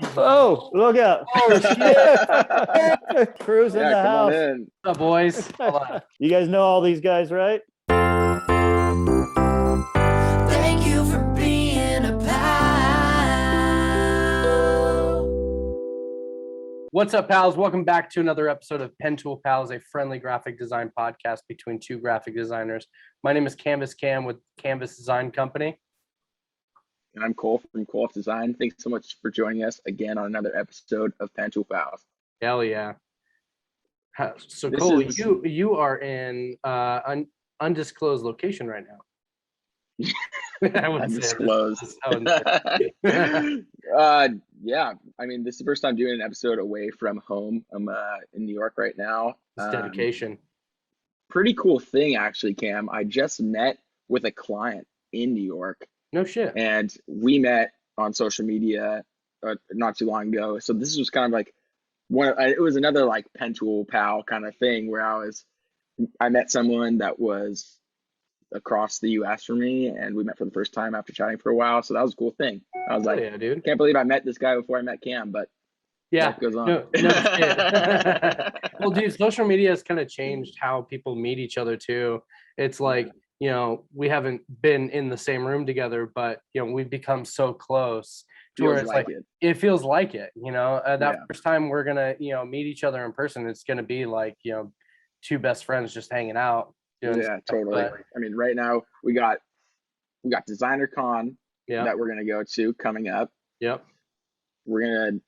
Oh, look out. Oh, shit. Crew's in the come on house. in. What's up, boys? Hold on. You guys know all these guys, right? Thank you for being a pal. What's up, pals? Welcome back to another episode of Pentool Pals, a friendly graphic design podcast between two graphic designers. My name is Canvas Cam with Canvas Design Company. And I'm Cole from Cole Design. Thanks so much for joining us again on another episode of Pentool Pals. Hell yeah. So This Cole, is- you are in undisclosed location right now. I wouldn't say Undisclosed. Yeah, I mean, this is the first time doing an episode away from home. I'm in New York right now. It's dedication. Pretty cool thing, actually, Cam. I just met with a client in New York. No shit. And we met on social media not too long ago. So this was kind of like it was another like Pentool Pal kind of thing where I met someone that was across the US from me, and we met for the first time after chatting for a while. So that was a cool thing. I was like, yeah, dude. Can't believe I met this guy before I met Cam, but yeah, life goes on. No shit. Well, dude, social media has kind of changed how people meet each other too. It's like, you know, we haven't been in the same room together, but you know, we've become so close to where it's like it feels like it, you know. First time we're gonna, you know, meet each other in person, it's gonna be like, you know, two best friends just hanging out. Yeah, totally. I mean, right now we got Designer Con that we're gonna go to coming up. Yep. We're gonna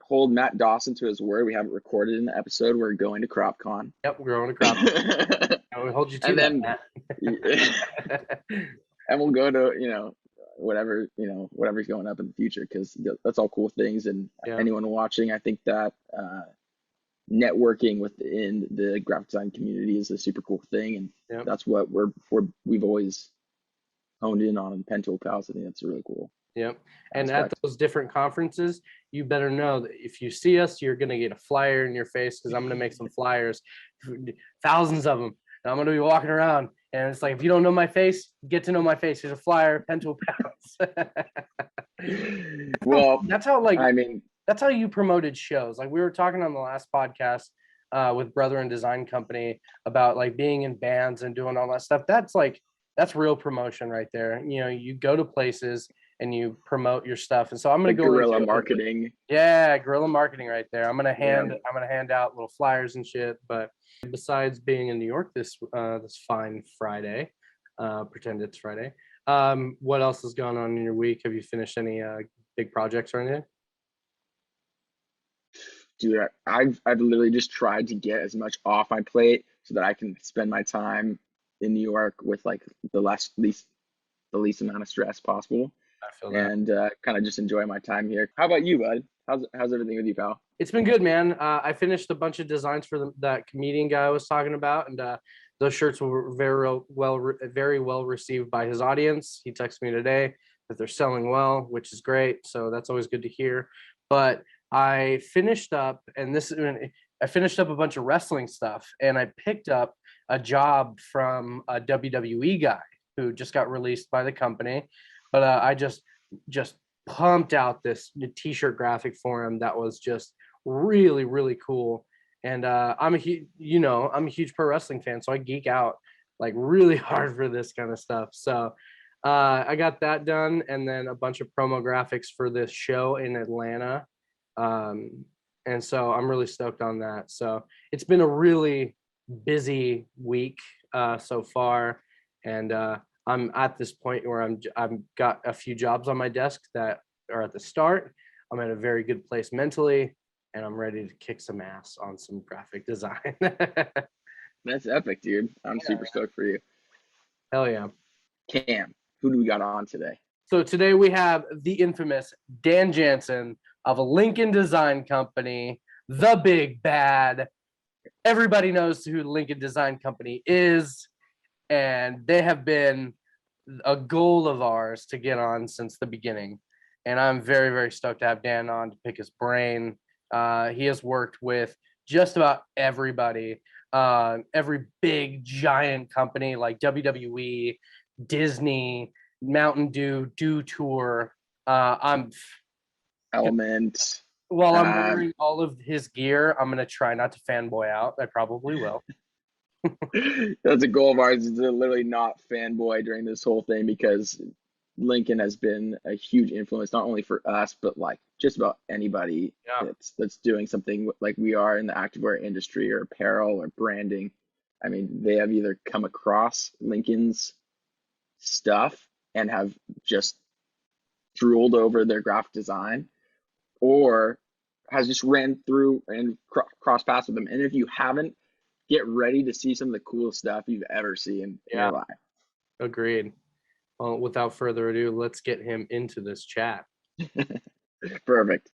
hold Matt Dawson to his word. We haven't recorded an episode. We're going to CropCon. Yep, we're going to CropCon. We hold you to that, Matt. And we'll go to, you know, whatever's going up in the future, because that's all cool things. And anyone watching, I think that networking within the graphic design community is a super cool thing, and that's what we've always honed in on in Pentool Pals. I think that's really cool. Yep. And at those different conferences, you better know that if you see us, you're gonna get a flyer in your face, because I'm gonna make some flyers, thousands of them. And I'm gonna be walking around, and it's like, if you don't know my face, get to know my face. Here's a flyer, Pentool Pals. Well, that's how you promoted shows. Like, we were talking on the last podcast with Brother and Design Company about like being in bands and doing all that stuff. That's real promotion right there. You know, you go to places and you promote your stuff. And so I'm gonna go guerrilla marketing. Yeah, guerrilla marketing right there. I'm gonna hand out little flyers and shit. But besides being in New York this fine Friday, pretend it's Friday. What else has gone on in your week? Have you finished any big projects or anything? Dude, I've literally just tried to get as much off my plate so that I can spend my time in New York with like the least amount of stress possible. I feel that. And kind of just enjoy my time here. How about you, bud? How's everything with you, pal? It's been good, man. I finished a bunch of designs for that comedian guy I was talking about, and those shirts were very well received by his audience. He texted me today that they're selling well, which is great. So that's always good to hear. But I finished up a bunch of wrestling stuff, and I picked up a job from a WWE guy who just got released by the company. But I just pumped out this t-shirt graphic for him that was just really, really cool. And I'm a huge pro wrestling fan, so I geek out like really hard for this kind of stuff. So I got that done, and then a bunch of promo graphics for this show in Atlanta. And so I'm really stoked on that. So it's been a really busy week so far, and I'm at this point where I've got a few jobs on my desk that are at the start. I'm at a very good place mentally, and I'm ready to kick some ass on some graphic design. That's epic, dude. I'm super stoked for you. Hell yeah. Cam, who do we got on today? So today we have the infamous Dan Janssen of Lincoln Design Company, the big bad. Everybody knows who Lincoln Design Company is, and they have been a goal of ours to get on since the beginning. And I'm very, very stoked to have Dan on to pick his brain. He has worked with just about everybody, every big giant company like WWE, Disney, Mountain Dew, Dew Tour. Element. While I'm wearing all of his gear, I'm gonna try not to fanboy out. I probably will. That's a goal of ours, is to literally not fanboy during this whole thing, because Lincoln has been a huge influence, not only for us, but like just about anybody that's doing something like we are in the activewear industry or apparel or branding. I mean, they have either come across Lincoln's stuff and have just drooled over their graphic design, or has just ran through and crossed paths with them. And if you haven't, get ready to see some of the coolest stuff you've ever seen in your life. Agreed. Well, without further ado, let's get him into this chat. Perfect.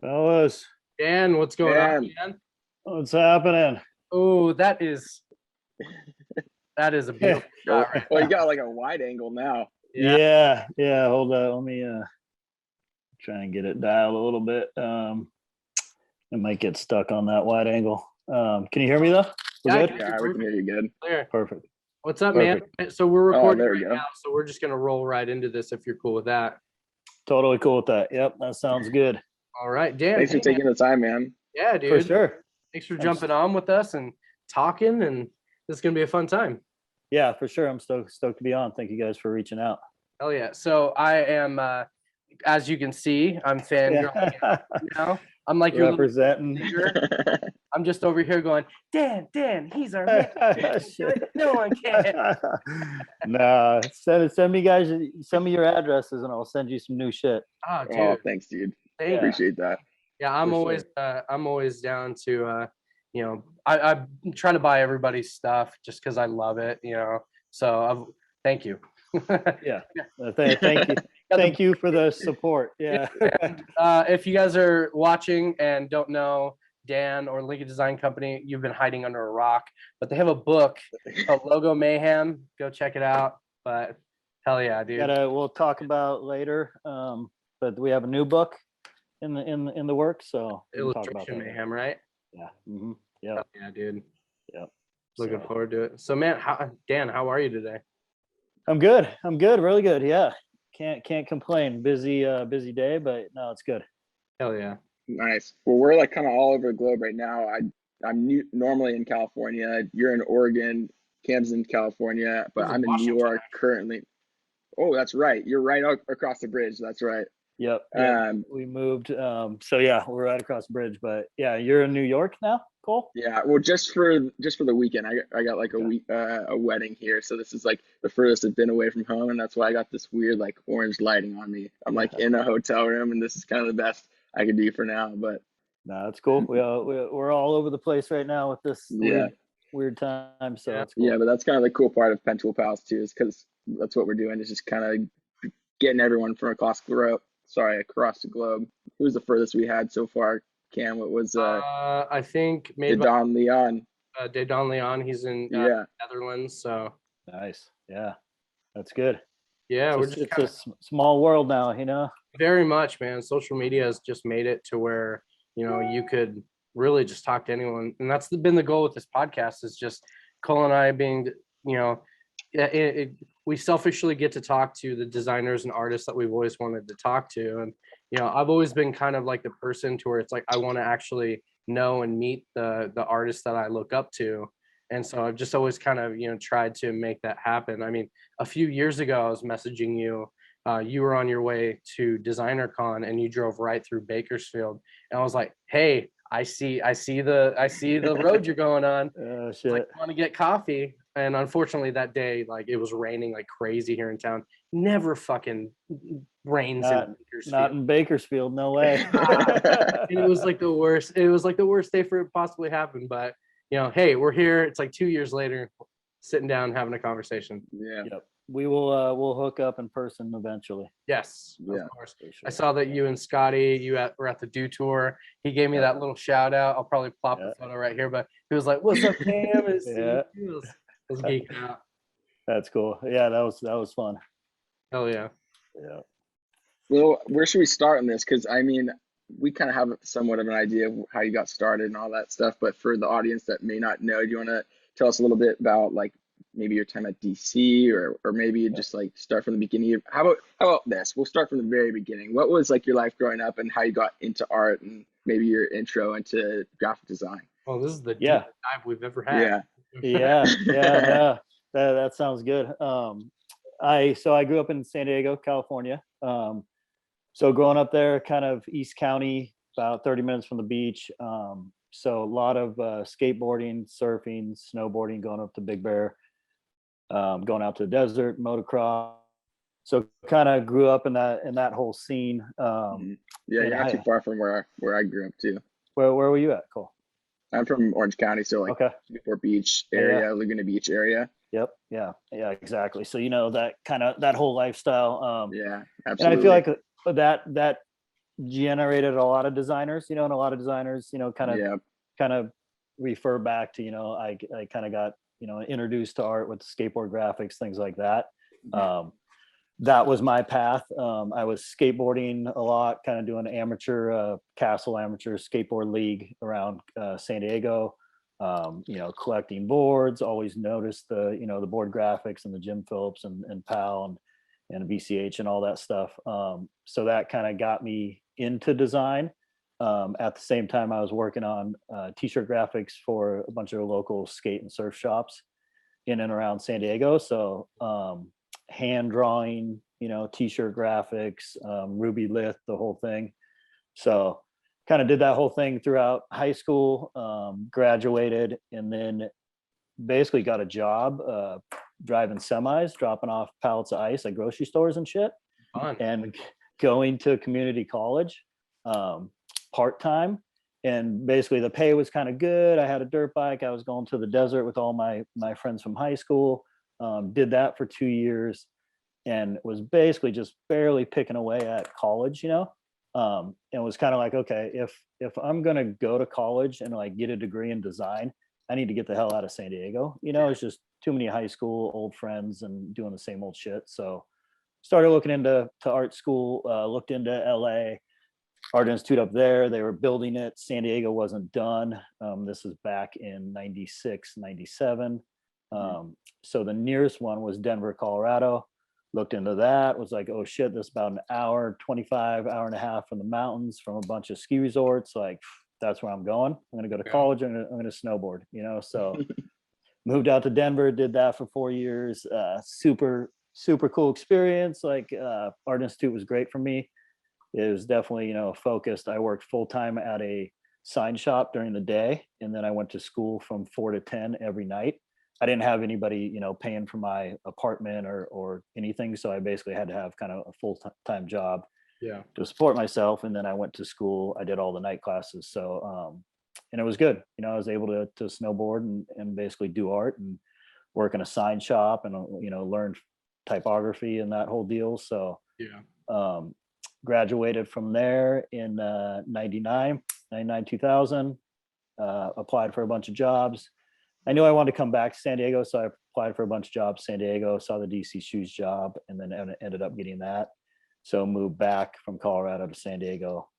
Fellas, Dan, what's going on, man? what's happening? Oh, that is a beautiful shot right Well, you got like a wide angle now. Yeah. Hold on. Let me try and get it dialed a little bit. It might get stuck on that wide angle. Can you hear me though? We're good? Yeah, we can hear you good. Clear. Perfect. What's up, man? So we're recording there we right go. now, so we're just gonna roll right into this if you're cool with that. Totally cool with that. Yep, that sounds good. All right, Dan. Thanks for taking the time, man. Yeah, dude. For sure. Thanks for jumping on with us and talking, and this is gonna be a fun time. Yeah, for sure. I'm stoked to be on. Thank you guys for reaching out. Hell yeah. So I am, as you can see, I'm fangirling now. I'm like your little representing. finger. I'm just over here going, Dan, he's our man. No one can. Nah, send me guys some of your addresses and I'll send you some new shit. Oh, dude. Oh, thanks, dude. Thank you. Appreciate that. Yeah, I'm always down to I'm trying to buy everybody's stuff just because I love it, So thank you. Yeah. Thank you. Thank you for the support. Yeah. If you guys are watching and don't know Dan or Lincoln Design Company, you've been hiding under a rock. But they have a book called Logo Mayhem. Go check it out. But hell yeah, dude. We'll talk about later. But we have a new book in the works, so we can talk about Illustration that. Mayhem, right? Yeah. Mm-hmm. Yeah. Yeah, dude. Yep. Looking forward to it. So, man, Dan, how are you today? I'm good. Really good. Yeah. Can't complain. Busy day, but no, it's good. Hell yeah. Nice. Well, we're like kind of all over the globe right now. I'm normally in California. You're in Oregon. Cam's in California, but I'm in New York currently. Oh, that's right. You're right across the bridge. That's right. Yep. We moved. So yeah, we're right across the bridge. But yeah, you're in New York now, Cole? Yeah. Well, just for the weekend, I got like a wedding here. So this is like the furthest I've been away from home, and that's why I got this weird like orange lighting on me. I'm like in a hotel room, and this is kind of the best I could do for now. But no, that's cool. We're all over the place right now with this weird time. So that's cool. Yeah, but that's kind of the cool part of Pentool Pals too, is because that's what we're doing. Is just kind of getting everyone from across the globe. Who's the furthest we had so far? Cam, what was I think maybe Don Leon. Don Leon, he's in Netherlands. So nice. Yeah, that's good. Yeah, it's a small world now, Very much, man. Social media has just made it to where you could really just talk to anyone, and that's been the goal with this podcast. Is just Cole and I being, we selfishly get to talk to the designers and artists that we've always wanted to talk to, and I've always been kind of like the person to where it's like I want to actually know and meet the artists that I look up to. And so I've just always kind of, tried to make that happen. I mean, a few years ago, I was messaging you. You were on your way to Designer Con and you drove right through Bakersfield. And I was like, hey, I see the road you're going on. Oh, It's shit. like, want to get coffee? And unfortunately that day, like it was raining like crazy here in town. Never fucking rains in Bakersfield. Not in Bakersfield, no way. And it was like the worst. It was like the worst day for it to possibly happen. But hey, we're here. It's like 2 years later, sitting down, having a conversation. Yeah. Yep. We will we'll hook up in person eventually. Yes, Yeah. of course. For sure. I saw that you and Scotty, were at the Do Tour. He gave me that little shout out. I'll probably plop the photo right here, but he was like, "What's up, Cam?" He was geeking out. That's cool. Yeah, that was fun. Hell yeah. Yeah. Well, where should we start on this? Because I mean, we kind of have somewhat of an idea of how you got started and all that stuff. But for the audience that may not know, do you want to tell us a little bit about like maybe your time at DC, or maybe you just like start from the beginning. How about this? We'll start from the very beginning. What was like your life growing up and how you got into art and maybe your intro into graphic design? Well, this is the Yeah. deepest dive we've ever had. Yeah, no, that sounds good. I grew up in San Diego, California. So growing up there, kind of East County, about 30 minutes from the beach. So a lot of skateboarding, surfing, snowboarding, going up to Big Bear, going out to the desert, motocross. So kind of grew up in that whole scene. Yeah, you're not too far from where I grew up too. Where were you at, Cole? I'm from Orange County, so like Okay. Newport Beach area, Laguna Beach area. Yep. Yeah, exactly. So that whole lifestyle. Yeah, And I absolutely. feel like that generated a lot of designers, and a lot of designers, kind of refer back to, I kind of got, introduced to art with skateboard graphics, things like that. That was my path. I was skateboarding a lot, kind of doing Castle Amateur Skateboard League around San Diego, collecting boards, always noticed the board graphics and the Jim Phillips and PAL and VCH and all that stuff. So that kind of got me into design. At the same time, I was working on t-shirt graphics for a bunch of local skate and surf shops in and around San Diego. So hand drawing, t-shirt graphics, Ruby Lith, the whole thing. So kind of did that whole thing throughout high school, graduated, and then basically got a job driving semis, dropping off pallets of ice at grocery stores and shit. Fun. And going to community college part-time. And basically the pay was kind of good. I had a dirt bike. I was going to the desert with all my friends from high school. Did that for 2 years and was basically just barely picking away at college, and was kind of like, okay, if I'm going to go to college and like get a degree in design, I need to get the hell out of San Diego. It's just too many high school old friends and doing the same old shit. So started looking into art school, looked into LA, Art Institute up there. They were building it. San Diego wasn't done. This is back in 96, 97. So the nearest one was Denver, Colorado. Looked into that, was like, oh shit, this is about an hour, 25, hour and a half from the mountains, from a bunch of ski resorts. Like, that's where I'm going. I'm going to go to college. I'm going to snowboard, so moved out to Denver, did that for 4 years. Super cool experience. Like Art Institute was great for me. It was definitely, focused. I worked full time at a sign shop during the day. And then I went to school from 4 to 10 every night. I didn't have anybody, paying for my apartment or anything. So I basically had to have kind of a full-time job to support myself. And then I went to school. I did all the night classes. So, and it was good. I was able to snowboard and basically do art and work in a sign shop and, learn typography and that whole deal. So, graduated from there in 99, 2000, applied for a bunch of jobs. I knew I wanted to come back to San Diego, so I applied for a bunch of jobs. San Diego, saw the DC Shoes job, and then ended up getting that. So moved back from Colorado to San Diego,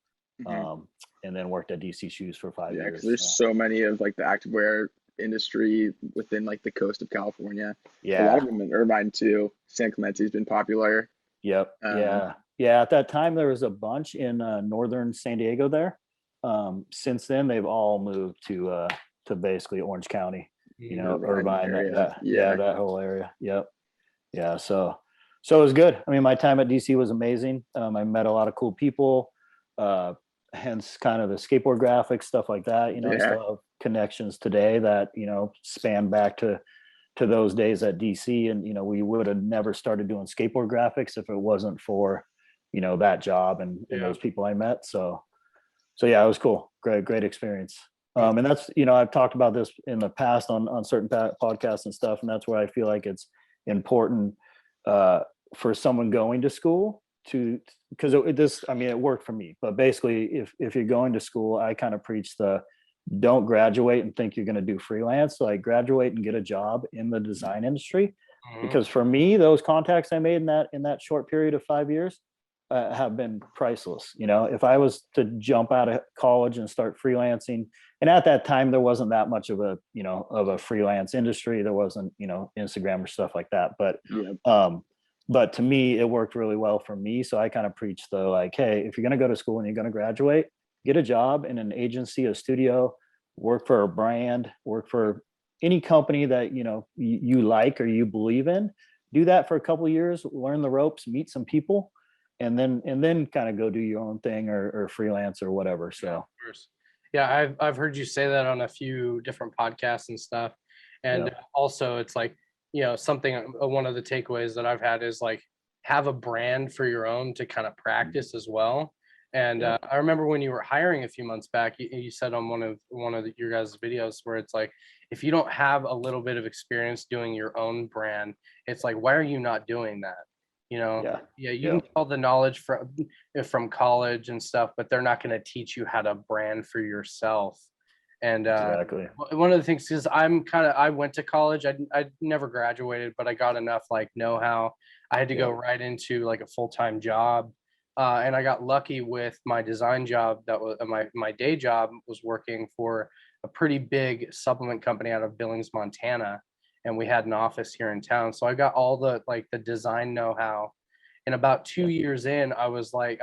and then worked at DC Shoes for 5 years. Because there's so many of like the activewear industry within like the coast of California. A lot of them in Irvine too. San Clemente's been popular. Yep. Yeah. At that time, there was a bunch in northern San Diego there. Since then, they've all moved to basically Orange County. Irvine, that whole area. Yep. Yeah. So it was good. I mean, my time at DC was amazing. I met a lot of cool people, hence kind of the skateboard graphics, stuff like that. I still have connections today that, span back to those days at DC. And, we would have never started doing skateboard graphics if it wasn't for, that job and those people I met. So yeah, it was cool. Great experience. And that's, I've talked about this in the past on certain podcasts and stuff. And that's where I feel like it's important for someone going to school because it worked for me. But basically, if you're going to school, I kind of preach don't graduate and think you're going to do freelance. Like graduate and get a job in the design industry. Because for me, those contacts I made in that short period of 5 years, have been priceless. You know, if I was to jump out of college and start freelancing, and at that time there wasn't that much of a, you know, of a freelance industry. There wasn't, you know, Instagram or stuff like that. But to me, it worked really well for me. So I kind of preached the like, hey, if you're going to go to school and you're going to graduate, get a job in an agency, a studio, work for a brand, work for any company that, you know, you like or you believe in. Do that for a couple of years, learn the ropes, meet some people, and then kind of go do your own thing or freelance or whatever. So yeah, I've heard you say that on a few different podcasts and stuff. And also it's like, you know, something, one of the takeaways that I've had is like, have a brand for your own to kind of practice as well. And I remember when you were hiring a few months back, you said on one of your guys' videos where it's like, if you don't have a little bit of experience doing your own brand, it's like, why are you not doing that? You know, you can get all the knowledge from college and stuff, but they're not going to teach you how to brand for yourself. And exactly. One of the things is I went to college. I never graduated, but I got enough like know-how. I had to go right into like a full-time job. And I got lucky with my design job. That was my day job was working for a pretty big supplement company out of Billings, Montana. And we had an office here in town. So I got all the like the design know-how. And about 2 years in, I was starting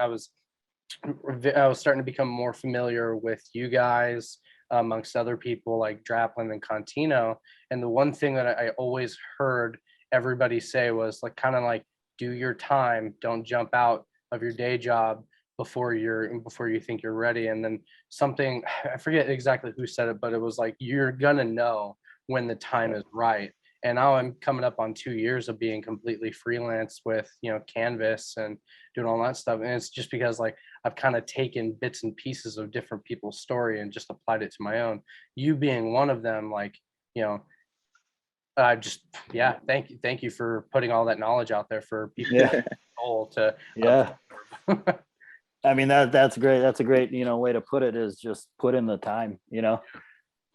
to become more familiar with you guys, amongst other people like Draplin and Contino. And the one thing that I always heard everybody say was like, kind of like, do your time, don't jump out of your day job before you think you're ready. And then something, I forget exactly who said it, but it was like, you're gonna know when the time is right. And now I'm coming up on 2 years of being completely freelance with, you know, Canvas and doing all that stuff. And it's just because like I've kind of taken bits and pieces of different people's story and just applied it to my own. You being one of them, like, you know, thank you for putting all that knowledge out there for people to I mean, that's great. That's a great, you know, way to put it, is just put in the time, you know.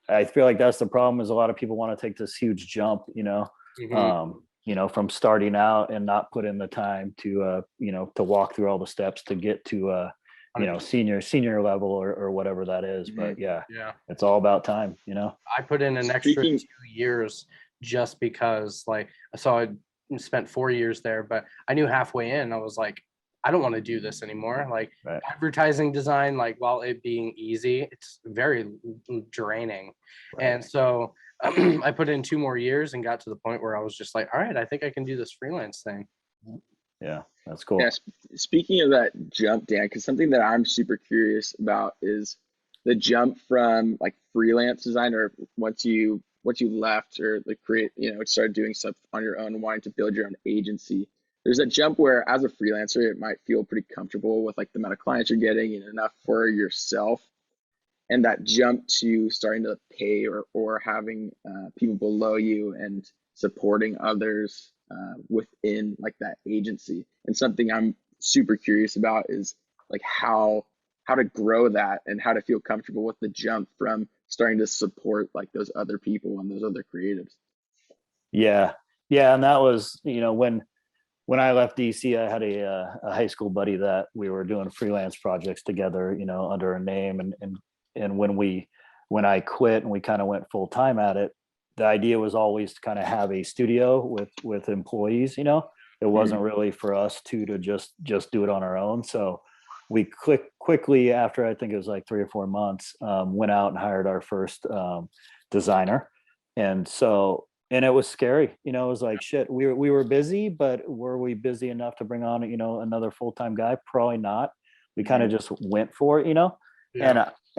I feel like that's the problem, is a lot of people want to take this huge jump, you know, you know, from starting out and not put in the time to, you know, to walk through all the steps to get to, you know, senior level or whatever that is. But it's all about time, you know. I put in an extra 2 years just because, like, so I spent 4 years there, but I knew halfway in, I was like, I don't want to do this anymore. Like advertising design, like while it being easy, it's very draining. And so I put in 2 more years and got to the point where I was just like, all right, I think I can do this freelance thing. Yeah, that's cool. Yeah, speaking of that jump, Dan, because something that I'm super curious about is the jump from like freelance designer once you left or like create, you know, started doing stuff on your own, wanting to build your own agency. There's a jump where as a freelancer, it might feel pretty comfortable with like the amount of clients you're getting and enough for yourself. And that jump to starting to pay or having people below you and supporting others within like that agency. And something I'm super curious about is like how to grow that and how to feel comfortable with the jump from starting to support like those other people and those other creatives. Yeah. And that was, you know, when I left DC, I had a high school buddy that we were doing freelance projects together, you know, under a name. And when I quit and we kind of went full time at it, the idea was always to kind of have a studio with employees, you know. It wasn't really for us to just do it on our own. So we quickly, after I think it was like 3 or 4 months, went out and hired our first designer. And it was scary, you know. It was like, shit, we were busy, but were we busy enough to bring on, you know, another full-time guy? Probably not. We kind of just went for it, you know.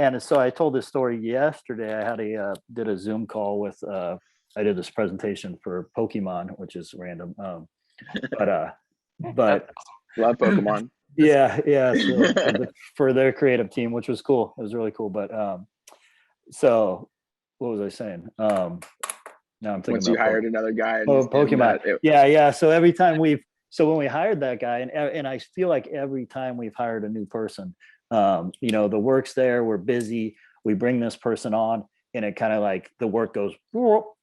And so I told this story yesterday. I had did a Zoom call with I did this presentation for Pokemon, which is random. But love Pokemon. So for their creative team, which was cool. It was really cool. But so what was I saying? Now I'm thinking once you hired another guy. Pokemon. So when we hired that guy, and I feel like every time we've hired a new person, you know, the work's there, we're busy, we bring this person on, and it kind of like the work goes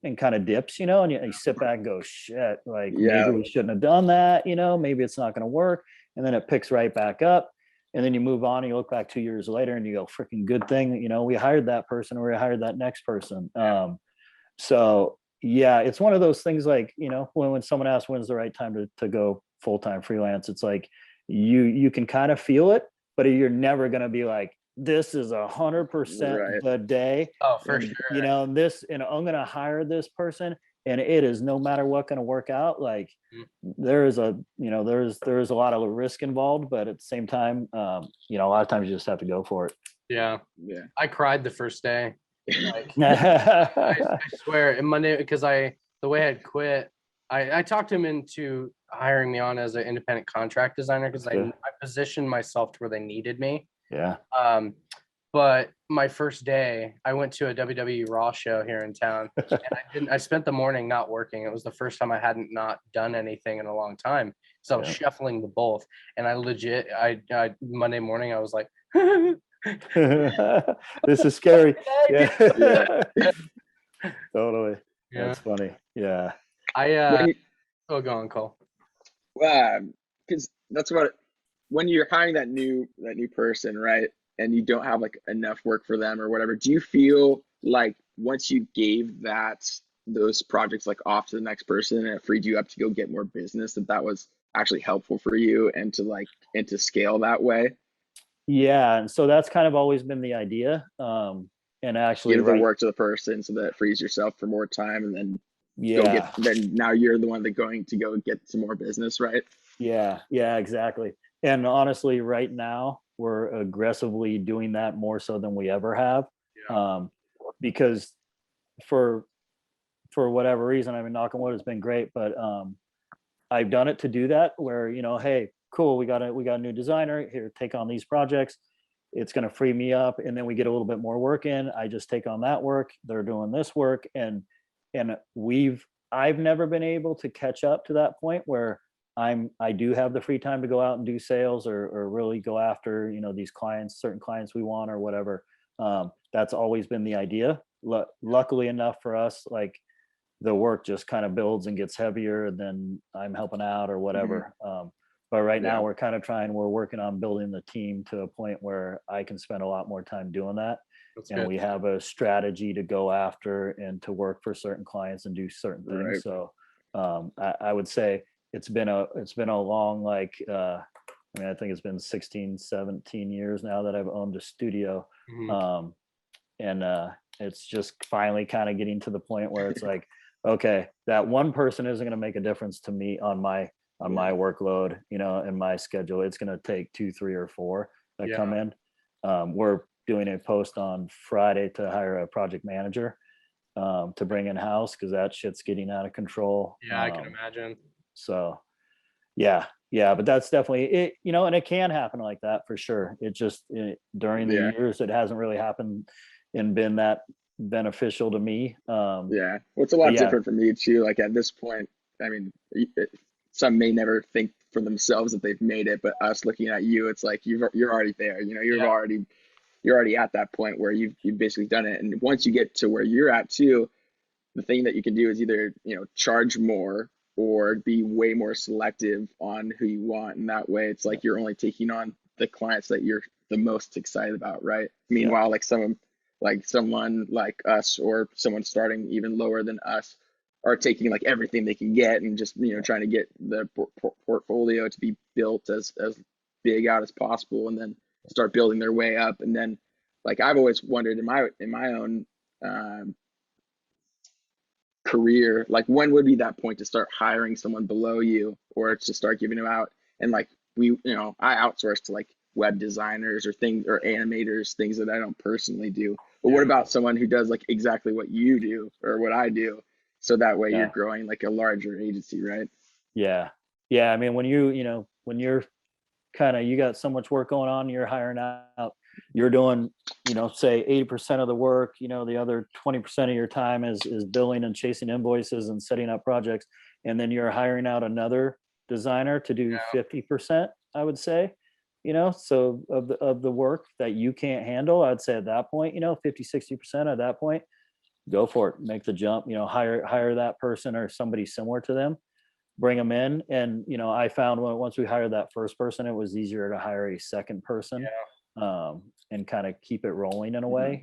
and kind of dips, you know, and you sit back and go, shit, like maybe we shouldn't have done that, you know, maybe it's not going to work. and then it picks right back up. And then you move on and you look back 2 years later and you go, freaking good thing, you know, we hired that person or we hired that next person. So yeah, it's one of those things like, you know, when someone asks when's the right time to go full-time freelance, it's like you can kind of feel it, but you're never going to be like, this is 100% the day. Oh, for and, sure. You know, I'm going to hire this person and it is no matter what going to work out. Like there's a lot of risk involved, but at the same time, you know, a lot of times you just have to go for it. Yeah. Yeah. I cried the first day. Like, I swear, and Monday, because the way I had quit, I talked him into hiring me on as an independent contract designer because I positioned myself to where they needed me. Yeah. But my first day, I went to a WWE Raw show here in town, and I spent the morning not working. It was the first time I hadn't not done anything in a long time, so I was shuffling the both. And I Monday morning, I was like, this is scary. Yeah. Totally. Yeah. That's funny. Yeah. Go on, Cole. Because that's when you're hiring that new person, right? And you don't have like enough work for them or whatever, do you feel like once you gave those projects like off to the next person and it freed you up to go get more business, that was actually helpful for you and to scale that way? Yeah, and so that's kind of always been the idea. And actually give the work to the person so that it frees yourself for more time, and then then now you're the one that going to go get some more business, right? Yeah, exactly. And honestly, right now we're aggressively doing that more so than we ever have. Because for whatever reason, I mean, knock on wood, it's been great, but I've done it to do that where, you know, hey, cool, we got a new designer here, take on these projects. It's going to free me up, and then we get a little bit more work in. I just take on that work. They're doing this work, and I've never been able to catch up to that point where I do have the free time to go out and do sales or really go after, you know, these clients, certain clients we want or whatever. That's always been the idea. Luckily enough for us, like the work just kind of builds and gets heavier, and then I'm helping out or whatever. But right now we're working on building the team to a point where I can spend a lot more time doing that. That's good. We have a strategy to go after and to work for certain clients and do certain things. So I would say it's been a long, like, I mean, I think it's been 16, 17 years now that I've owned a studio. And it's just finally kind of getting to the point where it's like, okay, that one person isn't going to make a difference to me on my workload, you know, and my schedule. It's going to take 2, 3, or 4 that come in. We're doing a post on Friday to hire a project manager to bring in house because that shit's getting out of control. Yeah, I can imagine. So yeah, but that's definitely it, you know, and it can happen like that for sure. It just during the years, it hasn't really happened and been that beneficial to me. Well, it's a lot different for me too. Like at this point, I mean, some may never think for themselves that they've made it, but us looking at you, it's like you're already there. You know, you're already at that point where you've basically done it. And once you get to where you're at too, the thing that you can do is either, you know, charge more or be way more selective on who you want. And that way it's like you're only taking on the clients that you're the most excited about, right? Meanwhile, like someone like us or someone starting even lower than us are taking like everything they can get and just, you know, trying to get the portfolio to be built as big out as possible, and then start building their way up. And then, like, I've always wondered in my own career, like when would be that point to start hiring someone below you or to start giving them out? And like I outsource to like web designers or animators, things that I don't personally do. But what about someone who does like exactly what you do or what I do? So that way you're growing like a larger agency, right? Yeah. I mean, when you're kind of, you got so much work going on, you're hiring out, you're doing, you know, say 80% of the work, you know, the other 20% of your time is billing and chasing invoices and setting up projects. And then you're hiring out another designer to do 50%, I would say, you know, so of the work that you can't handle, I'd say at that point, you know, 50-60% at that point, go for it, make the jump, you know, hire that person or somebody similar to them. bring them in. And, I found once we hired that first person, it was easier to hire a second person, and kind of keep it rolling in a way,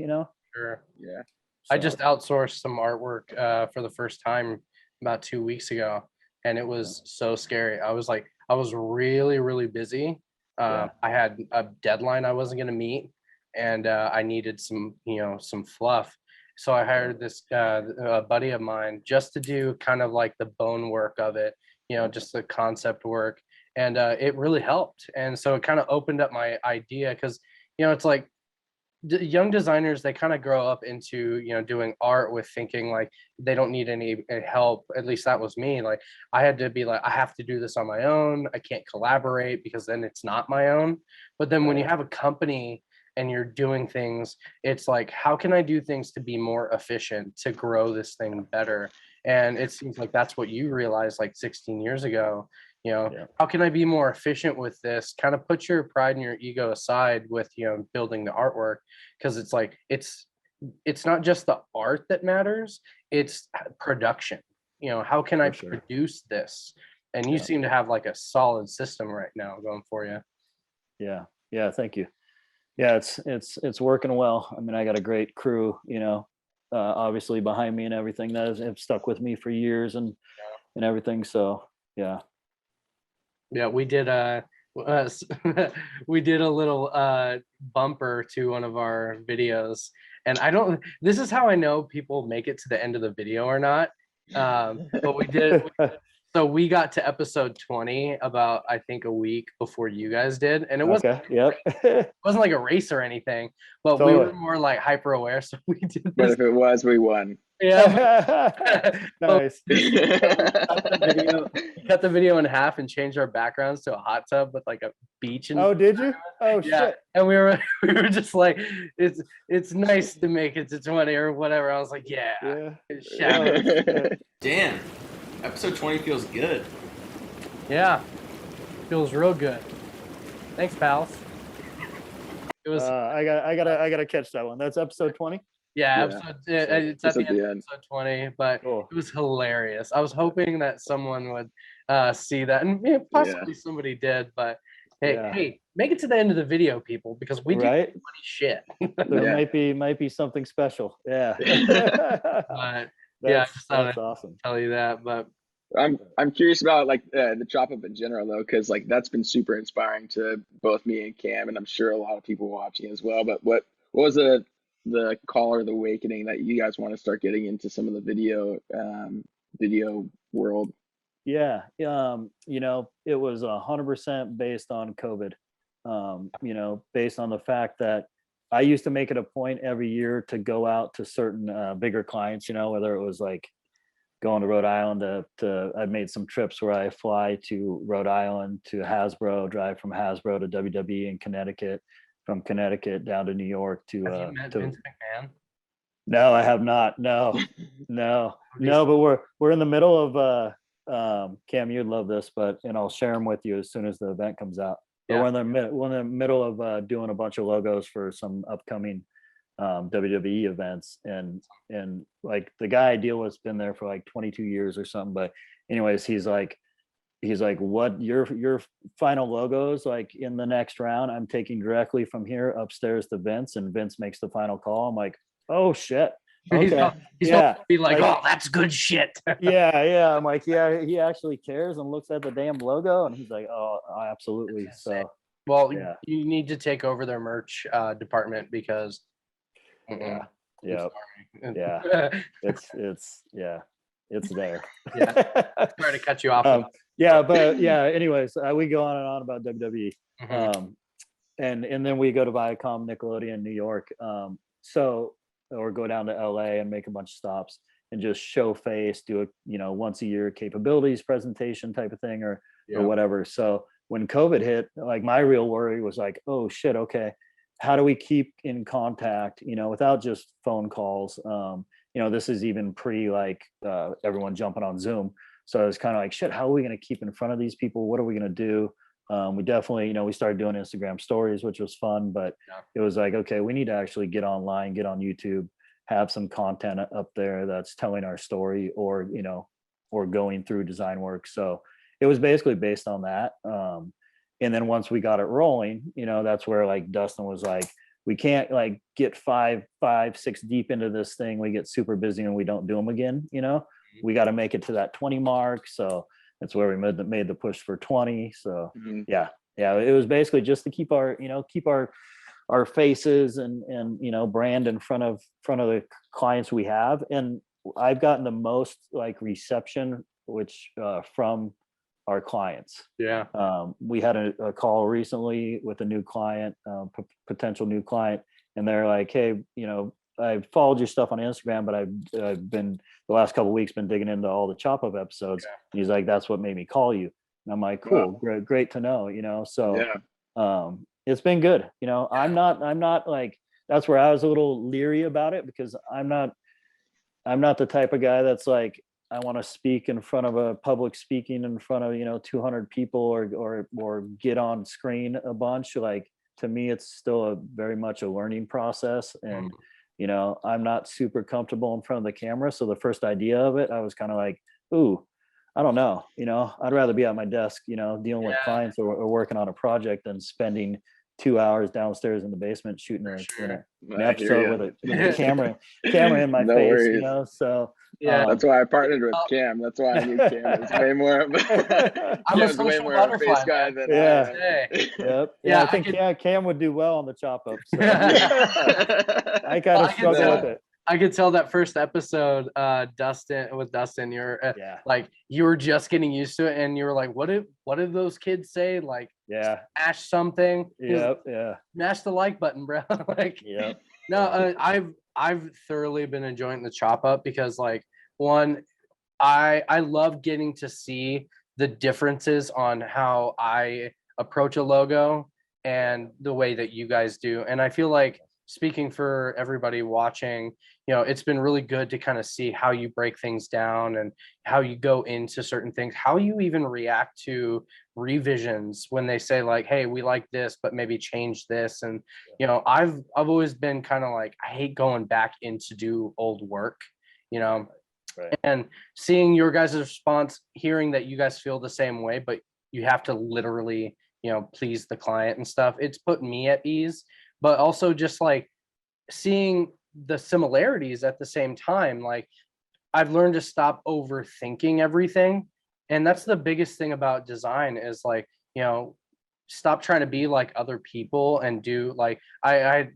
Sure. Yeah. I So, just outsourced some artwork for the first time about 2 weeks ago, and it was so scary. I was really, really busy. Yeah. I had a deadline I wasn't gonna meet, and I needed some fluff. So I hired this a buddy of mine just to do kind of like the bone work of it, just the concept work, and it really helped. And so it kind of opened up my idea because it's like young designers, they kind of grow up into doing art with thinking like they don't need any help. At least that was me. Like I had to be like, I have to do this on my own. I can't collaborate because then it's not my own. But then when you have a company and you're doing things, it's like, how can I do things to be more efficient, to grow this thing better? And it seems like that's what you realized like 16 years ago. How can I be more efficient with this? Kind of put your pride and your ego aside with building the artwork, because it's like it's not just the art that matters, it's production. How can I For sure. produce this? And you seem to have like a solid system right now going for you. Yeah, thank you. Yeah, it's working well. I mean, I got a great crew, obviously behind me and everything that have stuck with me for years and everything. So yeah. Yeah, we did we did a little bumper to one of our videos, and this is how I know people make it to the end of the video or not. But we did. So we got to episode 20 about, I think, a week before you guys did, and it wasn't Yep. like a race or anything, but we were more like hyper aware. So we did this. But if it was, we won. Yeah. Nice. Cut the video in half and changed our backgrounds to a hot tub with like a beach. Oh, did you? Oh, yeah. shit. And we were just like, it's nice to make it to 20 or whatever. I was like, yeah. Dan, episode 20 feels good. Yeah, feels real good. Thanks, pals. It was. I gotta catch that one. That's episode 20. Yeah, it's at the end of end. episode 20, but Cool. it was hilarious. I was hoping that someone would see that, and possibly somebody did, but hey, make it to the end of the video, people, because we do funny shit. There might be something special. Yeah. But I just thought I'd awesome. tell you that. But I'm curious about like the chop up in general though, because like that's been super inspiring to both me and Cam, and I'm sure a lot of people watching as well. But what was the call or the awakening that you guys want to start getting into some of the video world? Yeah. It was 100% based on COVID. Based on the fact that I used to make it a point every year to go out to certain bigger clients, whether it was like going to Rhode Island I've made some trips where I fly to Rhode Island to Hasbro, drive from Hasbro to WWE in Connecticut, from Connecticut down to New York to have you met Vince McMahon? No, I have not. No, but we're in the middle of Cam, you'd love this, and I'll share them with you as soon as the event comes out. But we're in the middle of doing a bunch of logos for some upcoming WWE events, and like the guy I deal with's been there for like 22 years or something. But anyways, he's like, what your final logos like in the next round, I'm taking directly from here upstairs to Vince, and Vince makes the final call. I'm like, oh shit. Okay. He's gonna be like, oh, that's good shit. yeah. I'm like, yeah, he actually cares and looks at the damn logo, and he's like, oh, absolutely. So well, you need to take over their merch department because it's there. Try to cut you off. Anyways, we go on and on about WWE. And then we go to Viacom, Nickelodeon, New York. Or go down to LA and make a bunch of stops and just show face, do a once a year capabilities presentation type of thing or whatever. So when COVID hit, like my real worry was like, oh shit, okay, how do we keep in contact, without just phone calls? This is even pre like everyone jumping on Zoom. So it's kind of like, shit, how are we going to keep in front of these people? What are we going to do? We definitely, we started doing Instagram stories, which was fun, but it was like, okay, we need to actually get online, get on YouTube, have some content up there that's telling our story, or, or going through design work. So it was basically based on that. And then once we got it rolling, you know, that's where like Dustin was like, we can't like get five, 6 deep into this thing. We get super busy and we don't do them again. You know, we got to make it to that 20 mark. So that's where we made the push for 20. So yeah, it was basically just to keep our, you know, keep our faces and, you know, brand in front of the clients we have. And I've gotten the most like reception, which from our clients. Yeah. We had a call recently with a new client, potential new client, and they're like, hey, you know, I've followed your stuff on Instagram, but I've been the last couple of weeks been digging into all the Chop Up episodes. And he's like, that's what made me call you. And I'm like, cool, great to know, you know. So it's been good. You know, I'm not like, that's where I was a little leery about it, because I'm not the type of guy that's like, I want to speak in front of a public speaking in front of, you know, 200 people or get on screen a bunch. Like, to me, it's still very much a learning process. And, you know, I'm not super comfortable in front of the camera. So the first idea of it, I was kind of like, ooh, I don't know, you know, I'd rather be at my desk, you know, dealing with clients or working on a project than spending 2 hours downstairs in the basement shooting an episode with a camera in my No face, worries. you know. So that's why I partnered with Cam. That's why I knew Cam was way more. I'm a social butterfly guy than I think Cam would do well on the Chop Up. So. I kind of struggle with it. I could tell that first episode, Dustin, you're like, you were just getting used to it, and you were like, what did those kids say? Like, smash something. Smash the like button, bro. Like, no, I've thoroughly been enjoying the Chop Up, because like, one, I love getting to see the differences on how I approach a logo and the way that you guys do. And I feel like, speaking for everybody watching, you know, it's been really good to kind of see how you break things down and how you go into certain things, how you even react to revisions when they say like, hey, we like this, but maybe change this. And, you know, I've always been kind of like, I hate going back in to do old work, you know. And seeing your guys' response, hearing that you guys feel the same way, but you have to literally, you know, please the client and stuff, it's put me at ease. But also just like seeing the similarities at the same time, like, I've learned to stop overthinking everything. And that's the biggest thing about design, is like, you know, stop trying to be like other people and do like, I've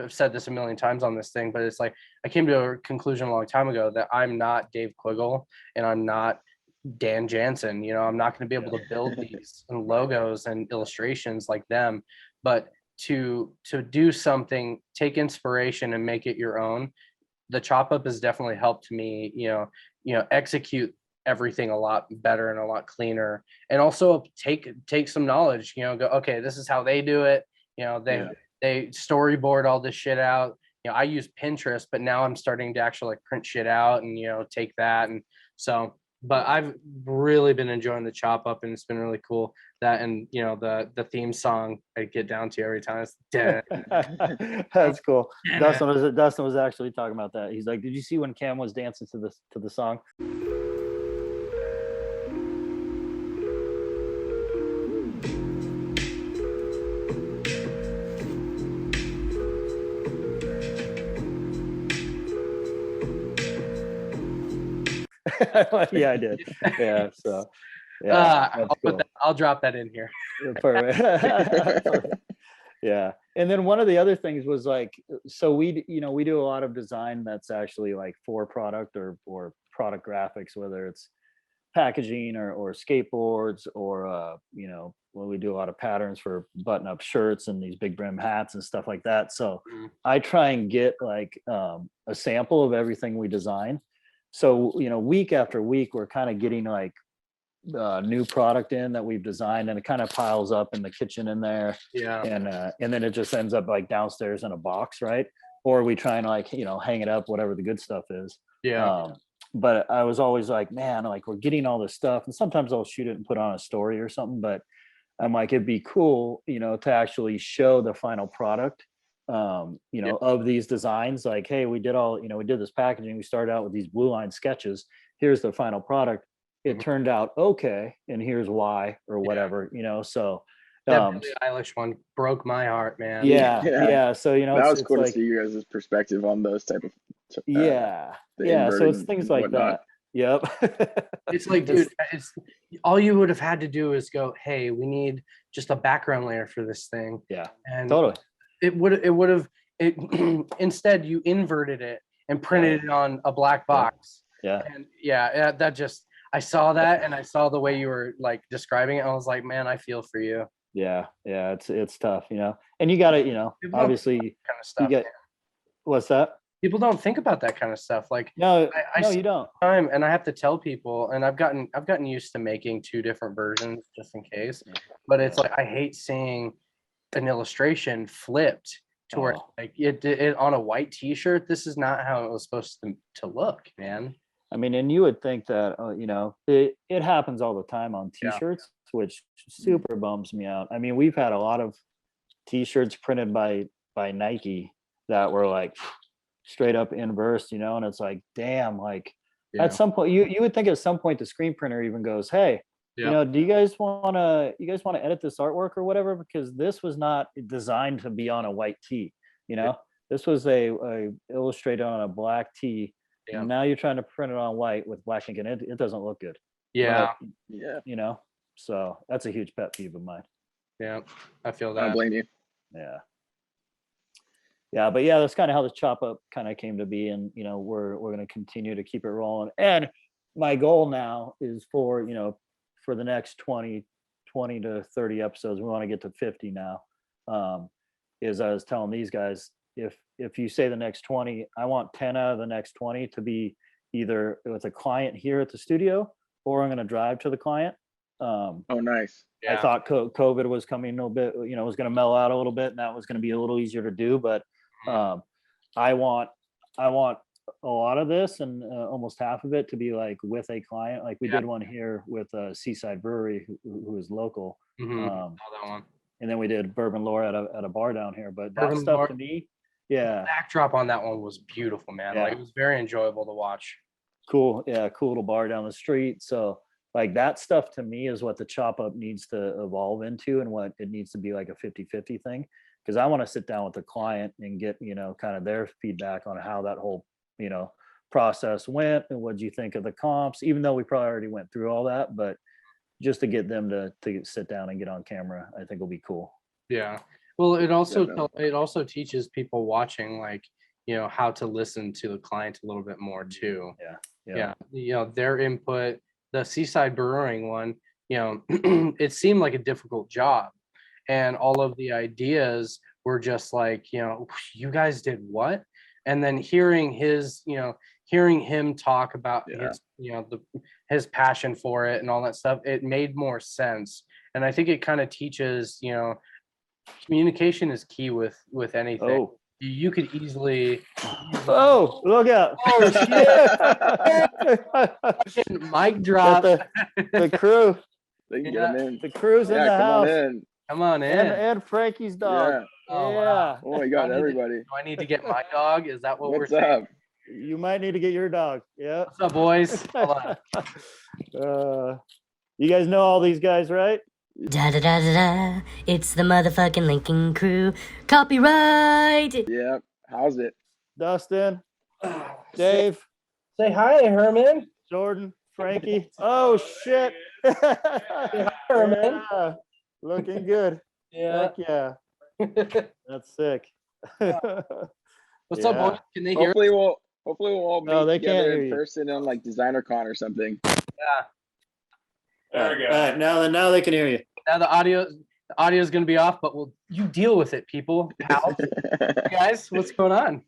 said this a million times on this thing, but it's like, I came to a conclusion a long time ago that I'm not Dave Quiggle and I'm not Dan Janssen. You know, I'm not going to be able to build these logos and illustrations like them, but to do something, take inspiration and make it your own. The Chop Up has definitely helped me, you know, execute everything a lot better and a lot cleaner, and also take some knowledge, you know, go, okay, this is how they do it. You know, they storyboard all this shit out. You know, I use Pinterest, but now I'm starting to actually like print shit out and, you know, take that. And so, but I've really been enjoying the Chop Up, and it's been really cool. That, and you know, the theme song I get down to every time. It's dead. That's cool. Dustin was actually talking about that. He's like, did you see when Cam was dancing to the song? Yeah, I did. Yeah, so I'll drop that in here. Perfect. Yeah. And then one of the other things was like, so we do a lot of design that's actually like for product or product graphics, whether it's packaging or skateboards or you know, when we do a lot of patterns for button-up shirts and these big brim hats and stuff like that. So I try and get like a sample of everything we design. So, you know, week after week, we're kind of getting like new product in that we've designed, and it kind of piles up in the kitchen in there. Yeah. And then it just ends up like downstairs in a box, right? Or we try and like, you know, hang it up, whatever the good stuff is. Yeah. But I was always like, man, like we're getting all this stuff, and sometimes I'll shoot it and put on a story or something, but I'm like, it'd be cool, you know, to actually show the final product, you know, of these designs. Like, hey, we did this packaging. We started out with these blue line sketches. Here's the final product. it turned out okay, and here's why, or whatever, so that Billie Eilish one broke my heart, man. yeah. So that was it's cool to like, see you guys' perspective on those type of the so it's invert things and like whatnot. that. Yep. It's like, dude, it's all you would have had to do is go, hey, we need just a background layer for this thing. Yeah, and totally. it would have instead you inverted it and printed it on a black box. And that just, I saw that, and I saw the way you were like describing it. I was like, man, I feel for you. Yeah, it's tough, and you got to, obviously kind of stuff. you get, what's that? People don't think about that kind of stuff. Like, no, I you don't. Time, and I have to tell people, and I've gotten used to making 2 different versions just in case. But it's like, I hate seeing an illustration flipped to where like it on a white T-shirt. This is not how it was supposed to look, man. I mean, and you would think that, it happens all the time on T-shirts, which super bums me out. I mean, we've had a lot of T-shirts printed by Nike that were like straight up inverse, and it's like, damn, like at some point, you would think at some point the screen printer even goes, hey, do you guys want to edit this artwork or whatever? Because this was not designed to be on a white tee, this was a illustrated on a black tee. Yeah. And now you're trying to print it on white with black ink, and it doesn't look good. Yeah. But, so that's a huge pet peeve of mine. Yeah, I feel that. I don't blame you. Yeah. Yeah, but that's kind of how the chop up kind of came to be, and we're going to continue to keep it rolling. And my goal now is for the next 20 to 30 episodes, we want to get to 50 now. Is I was telling these guys, if you say the next 20, I want 10 out of the next 20 to be either with a client here at the studio, or I'm going to drive to the client. Oh, nice. I thought COVID was coming a little bit, was going to mellow out a little bit, and that was going to be a little easier to do. But I want a lot of this, and almost half of it to be like with a client. Like we did one here with Seaside Brewery, who is local. That one. And then we did Bourbon Lore at a bar down here. But that stuff to me, the backdrop on that one was beautiful, man. Like, it was very enjoyable to watch. Cool little bar down the street. So like that stuff to me is what the chop up needs to evolve into, and what it needs to be like a 50-50 thing. Because I want to sit down with the client and get kind of their feedback on how that whole process went, and what do you think of the comps, even though we probably already went through all that. But just to get them to sit down and get on camera, I think will be cool. Yeah. Well, it also teaches people watching, like, how to listen to the client a little bit more too. Yeah. Their input. The Seaside Brewing one, it seemed like a difficult job, and all of the ideas were just like, you guys did what? And then hearing him talk about his passion for it and all that stuff, it made more sense. And I think it kind of teaches, communication is key with anything. Oh. You could easily. Oh, look out! Oh shit! Mic drop. The crew. The crew's in the house. Come on in. And Frankie's dog. Wow. Oh my God, everybody. Do I need to get my dog? Is that what What's we're saying? up? You might need to get your dog. Yeah. What's up, boys? Hold on. You guys know all these guys, right? Da da da da da. It's the motherfucking Lincoln crew. Copyright. Yeah. How's it? Dustin, Dave. Say hi, Herman. Jordan, Frankie. Oh shit. Say hi, Herman. Yeah. Looking good. Yeah. Heck yeah. That's sick. What's up, boys? Can they hear? Hopefully we'll all meet together in you. person on like Designer Con or something. Yeah. There we go. All right, now they can hear you. Now the audio is going to be off, but you deal with it, people. Pals. Guys, what's going on?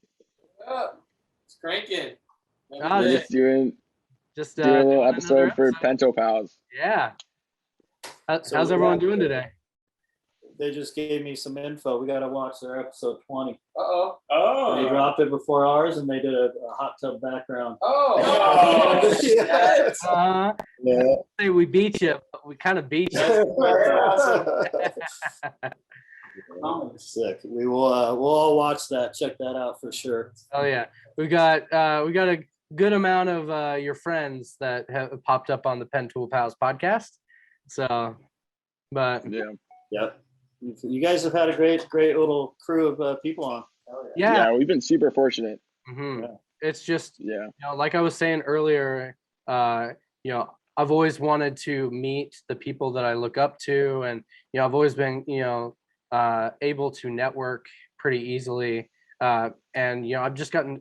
It's cranking. We're just doing a little episode for Pentool Pals. Yeah. How's everyone doing today? They just gave me some info. We got to watch their episode 20. Oh. They dropped it before ours, and they did a hot tub background. Yeah. Say we beat you, but we kind of beat you. Sick. We will. We'll all watch that. Check that out for sure. Oh yeah, we got a good amount of your friends that have popped up on the Pentool Pals podcast. So, but Yeah. Yep. You guys have had a great little crew of people on. yeah, We've been super fortunate. mhm. Yeah. It's just, Yeah. like I was saying earlier, I've always wanted to meet the people that I look up to, and I've always been able to network pretty easily, and I've just gotten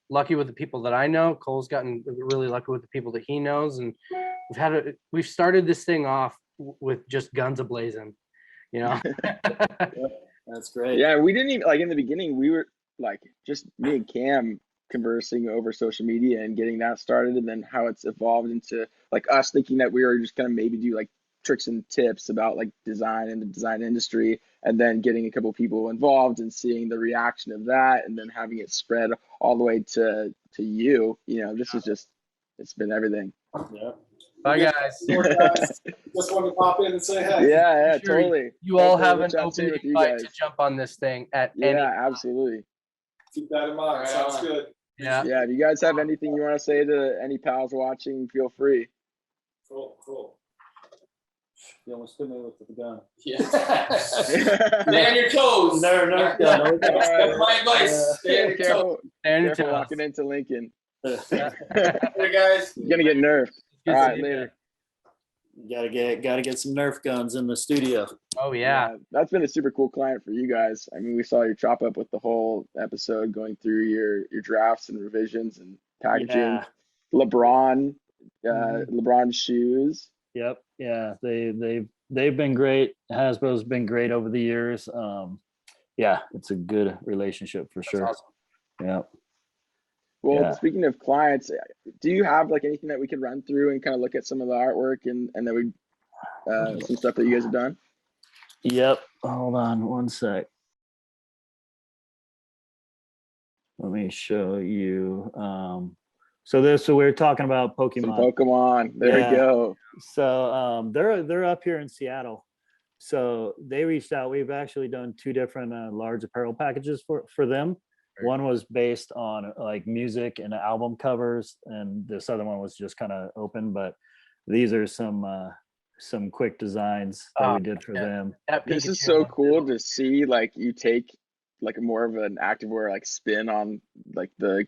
lucky with the people that I know. Cole's gotten really lucky with the people that he knows, and we've started this thing off with just guns a-blazing. That's great. Yeah, we didn't even, like, in the beginning, we were like just me and Cam conversing over social media and getting that started, and then how it's evolved into like us thinking that we were just gonna maybe do like tricks and tips about like design and the design industry, and then getting a couple people involved and seeing the reaction of that, and then having it spread all the way to you. This is just, it's been everything. Yeah. Bye, guys. Just wanted to pop in and say hi. Yeah, Sure, totally. You all have We'll an chat open soon with you invite guys. to jump on this thing at Yeah, any. absolutely. Keep that in mind. Right Sounds on. good. Yeah. Yeah, if you guys have anything you want to say to any pals watching, feel free. Cool. You almost hit me with the gun. Yeah. Stay on your toes. No. That's my advice. Stay on your toes. Careful, And careful walking into Lincoln. Hey guys. You're gonna get nerfed. All right, later. Gotta get some Nerf guns in the studio. Oh yeah. That's been a super cool client for you guys. I mean, we saw you chop up with the whole episode, going through your drafts and revisions and packaging. Yeah. LeBron, Mhm. LeBron shoes. Yep. Yeah. They've been great. Hasbro's been great over the years. Yeah, it's a good relationship for sure. Awesome. Yeah. Well, Yeah. speaking of clients, do you have like anything that we could run through and kind of look at some of the artwork and then we some stuff that you guys have done? Yep. Hold on one sec. Let me show you. So we were talking about Some Pokemon. Pokemon. There Yeah. we go. So they're up here in Seattle. So they reached out. We've actually done two different large apparel packages for them. Right. One was based on like music and album covers, and this other one was just kind of open. But these are some quick designs that we did for them. This is so cool to see, like, you take like more of an activewear like spin on like the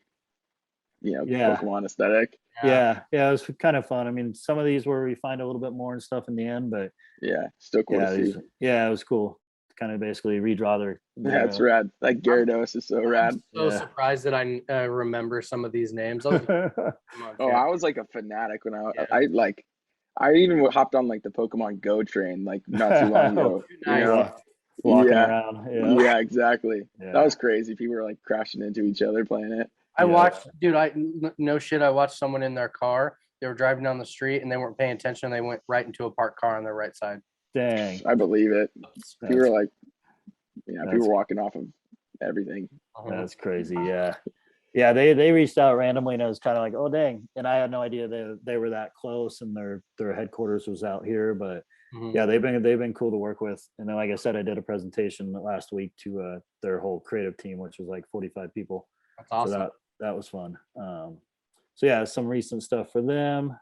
Yeah. Pokemon aesthetic. Yeah, it was kind of fun. I mean, some of these were refined a little bit more and stuff in the end, but Yeah, still cool yeah, to see. it was cool. Kind of basically redraw their That's rad. Like Gyarados is so rad. I'm so Yeah. surprised that I remember some of these names. I was like, come on, Oh, Cam. I was like a fanatic when Yeah. I even hopped on like the Pokemon Go train like not too long ago. Nice. Walking Yeah. around. Yeah, exactly. Yeah. That was crazy. People were like crashing into each other playing it. I Yeah. watched, dude. No shit. I watched someone in their car. They were driving down the street and they weren't paying attention. They went right into a parked car on their right side. Dang. I believe it. People were like, that's- people were walking off of everything. That's crazy. Yeah. Yeah, they reached out randomly and it was kind of like, oh dang. And I had no idea they were that close and their headquarters was out here. But Mhm. yeah, they've been cool to work with. And then like I said, I did a presentation last week to their whole creative team, which was like 45 people. That's awesome. So that was fun. So yeah, some recent stuff for them.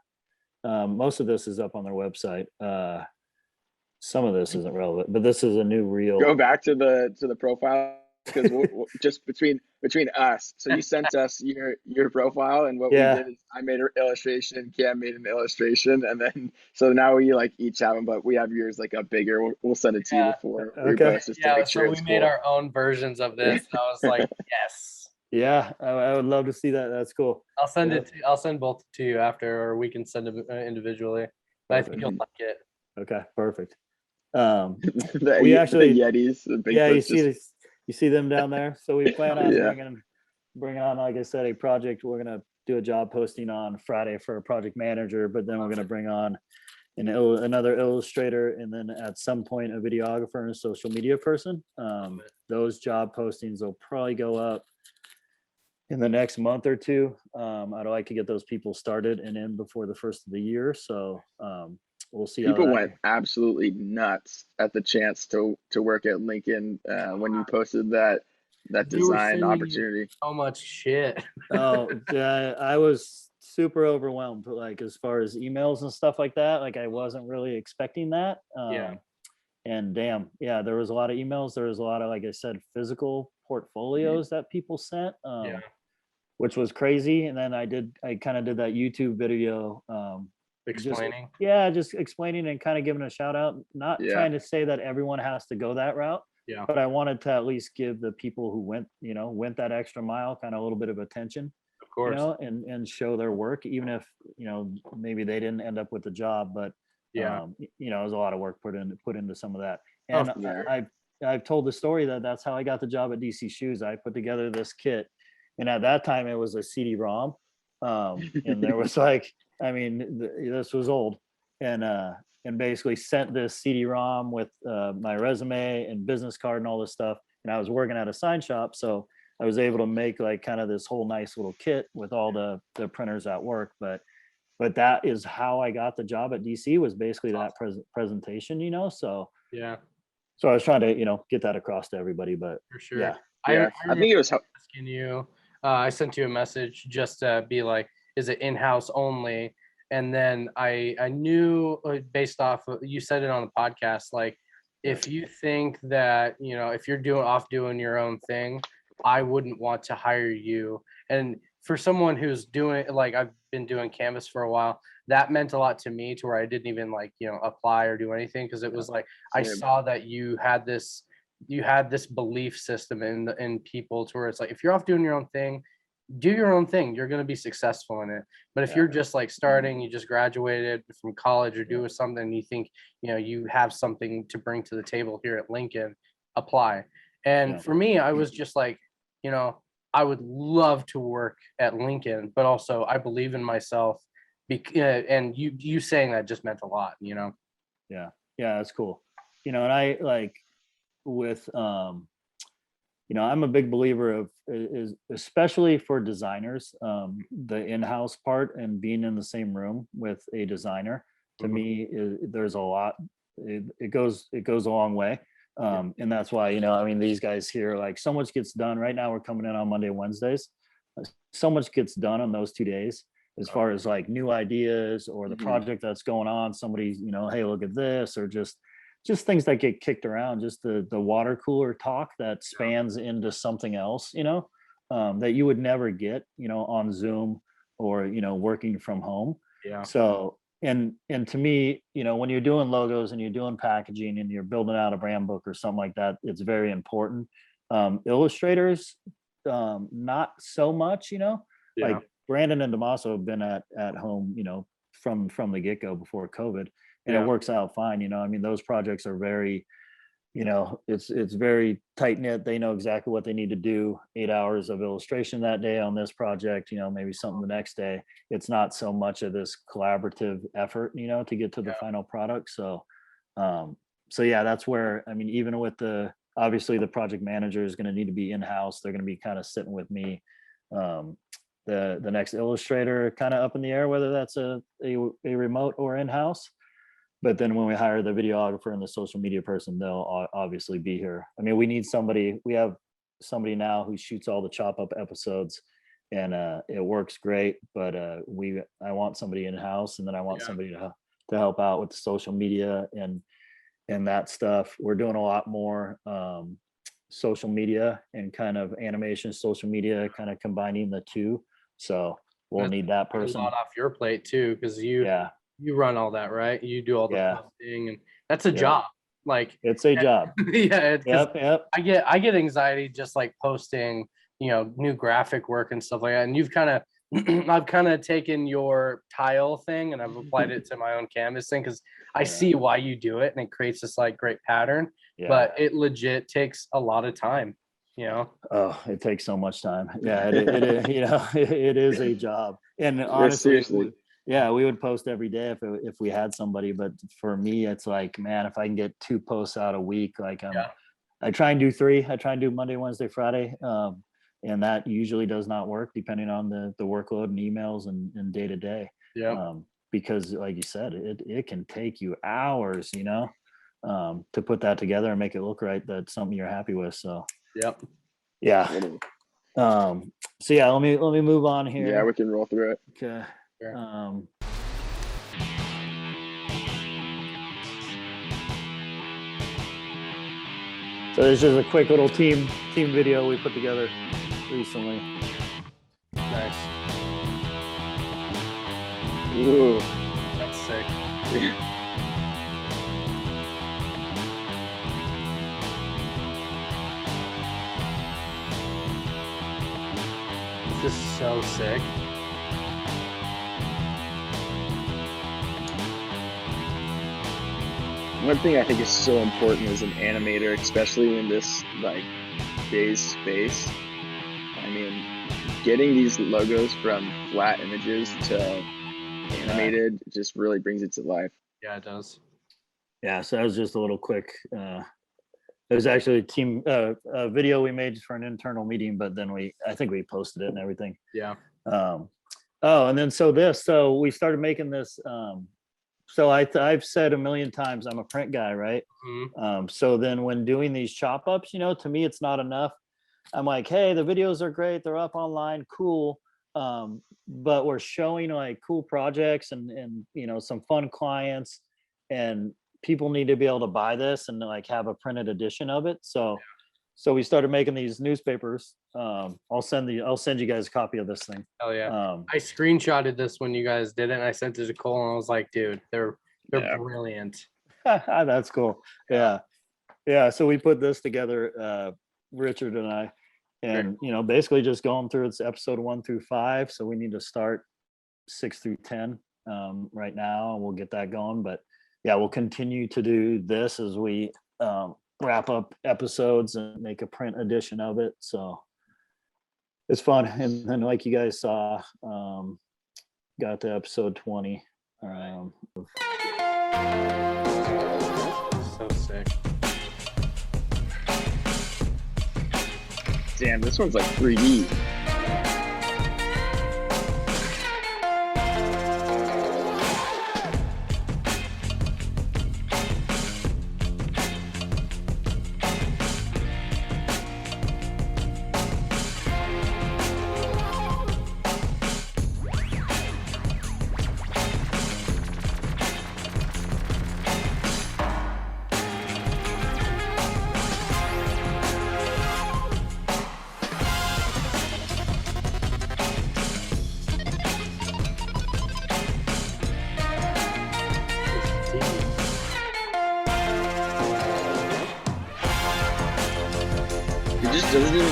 Most of this is up on their website. Some of this isn't relevant, but this is a new reel. Go back to the profile because we'll just between us. So you sent us your profile, and what Yeah. we did is I made an illustration, Cam made an illustration, and then so now we like each have them, but we have yours like up bigger. We'll send it to you Yeah. before we Okay. post just to Yeah, make so sure we it's made cool. our own versions of this. And I was like, yes. Yeah, I would love to see that. That's cool. I'll send Yeah. it. I'll send both to you after, or we can send them individually. But I think you'll like it. Okay, perfect. the actually- Yetis, the big Yeah, you see them down there. So we plan on Yeah. bringing on, like I said, a project. We're gonna do a job posting on Friday for a project manager, but then we're gonna bring on another illustrator, and then at some point a videographer and a social media person. Those job postings will probably go up in the next month or two. I'd like to get those people started and in before the first of the year. So we'll see. People how that went absolutely nuts at the chance to work at Lincoln when you posted that that You were design sending me opportunity. so much shit. Oh, I was super overwhelmed, like as far as emails and stuff like that. Like I wasn't really expecting that. Yeah. And damn, yeah, there was a lot of emails. There was a lot of, like I said, physical portfolios that people sent, Yeah. which was crazy. And then I kind of did that YouTube video, Explaining. just explaining and kind of giving a shout out, not Yeah. trying to say that everyone has to go that route. Yeah. But I wanted to at least give the people who went that extra mile kind of a little bit of attention, Of course. and show their work, even if, maybe they didn't end up with the job, but Yeah. there's a lot of work put into some of that. Oh, And yeah. I've told the story that's how I got the job at DC Shoes. I put together this kit, and at that time it was a CD-ROM, and there was like, this was old, and basically sent this CD-ROM with my resume and business card and all this stuff. And I was working at a sign shop, so I was able to make like kind of this whole nice little kit with all the printers at work. But that is how I got the job at DC, was basically that presentation, so Yeah, I was trying to, get that across to everybody. But for sure. yeah, Yeah, I think it was Asking you, I sent you a message just to be like, is it in-house only? And then I knew, based off of, you said it on the podcast, like if you think that, if you're doing your own thing, I wouldn't want to hire you. And for someone who's doing, like, I've been doing Canvas for a while, that meant a lot to me, to where I didn't even apply or do anything, because it was like I Same. saw that you had this belief system in people, to where it's like, if you're off doing your own thing, do your own thing, you're going to be successful in it. But if you're just like starting, you just graduated from college or doing something, you think you have something to bring to the table here at Lincoln, apply. And for me, I was just like, I would love to work at Lincoln, but also I believe in myself. And you saying that just meant a lot. yeah, that's cool. And I like with I'm a big believer of, is especially for designers, the in-house part and being in the same room with a designer, to me, there's a lot. It goes a long way. And that's why, these guys here, like, so much gets done. Right now we're coming in on Monday, Wednesdays. So much gets done on those 2 days, as far as like new ideas or the project that's going on. Somebody's, hey, look at this, or just things that get kicked around, just the water cooler talk that spans into something else, that you would never get, on Zoom or, working from home. Yeah. So, and to me, when you're doing logos and you're doing packaging and you're building out a brand book or something like that, it's very important. Illustrators, not so much, like Brandon and Damaso have been at home, from the get-go before COVID, and it works out fine. Those projects are very, it's very tight knit. They know exactly what they need to do. 8 hours of illustration that day on this project, maybe something the next day. It's not so much of this collaborative effort, to get to the final product. So yeah, that's where, even with obviously the project manager is going to need to be in-house. They're going to be kind of sitting with me. The next illustrator, kind of up in the air, whether that's a remote or in-house. But then when we hire the videographer and the social media person, they'll obviously be here. We need somebody. We have somebody now who shoots all the chop up episodes, and it works great. But I want somebody in-house, and then I want somebody to help out with the social media and that stuff. We're doing a lot more social media and kind of animation, social media, kind of combining the two. So we'll need that person. A lot off your plate too, because you run all that, right? You do all the posting, and that's a job. Like, it's a job. Yeah. Yep. I get anxiety just like posting, new graphic work and stuff like that. And you've kind of, I've kind of taken your tile thing and I've applied it to my own canvas thing, because I see why you do it, and it creates this like great pattern. But it legit takes a lot of time. Oh, it takes so much time. Yeah, it is a job. And honestly, we would post every day if we had somebody. But for me, it's like, man, if I can get 2 posts out a week, like I try and do 3. I try and do Monday, Wednesday, Friday. And that usually does not work, depending on the workload and emails and day to day. Because like you said, it can take you hours, to put that together and make it look right. That's something you're happy with. So Yeah. Literally. So yeah, let me move on here. Yeah, we can roll through it. Okay. Sure. So this is a quick little team video we put together recently. Nice. Ooh. That's sick. This is so sick. One thing I think is so important as an animator, especially in this like day's space. I mean, getting these logos from flat images to animated just really brings it to life. Yeah, it does. Yeah, so that was just a little quick. It was actually a video we made for an internal meeting, but then I think we posted it and everything. Yeah. And then so we started making this. So I've said a million times I'm a print guy, right? Mhm. So then when doing these chop ups, to me it's not enough. I'm like, hey, the videos are great, they're up online, cool. But we're showing like cool projects and some fun clients, and people need to be able to buy this and like have a printed edition of it. So we started making these newspapers. I'll send you guys a copy of this thing. Hell yeah. I screenshotted this when you guys did it, and I sent it to Cole, and I was like, dude, they're brilliant. That's cool. Yeah. So we put this together, Richard and I, and basically just going through it's episode 1 through 5. So we need to start 6 through 10 right now, and we'll get that going. But yeah, we'll continue to do this as we wrap up episodes and make a print edition of it. So it's fun. And then like you guys saw, got to episode 20. So sick. Damn, this one's like 3D.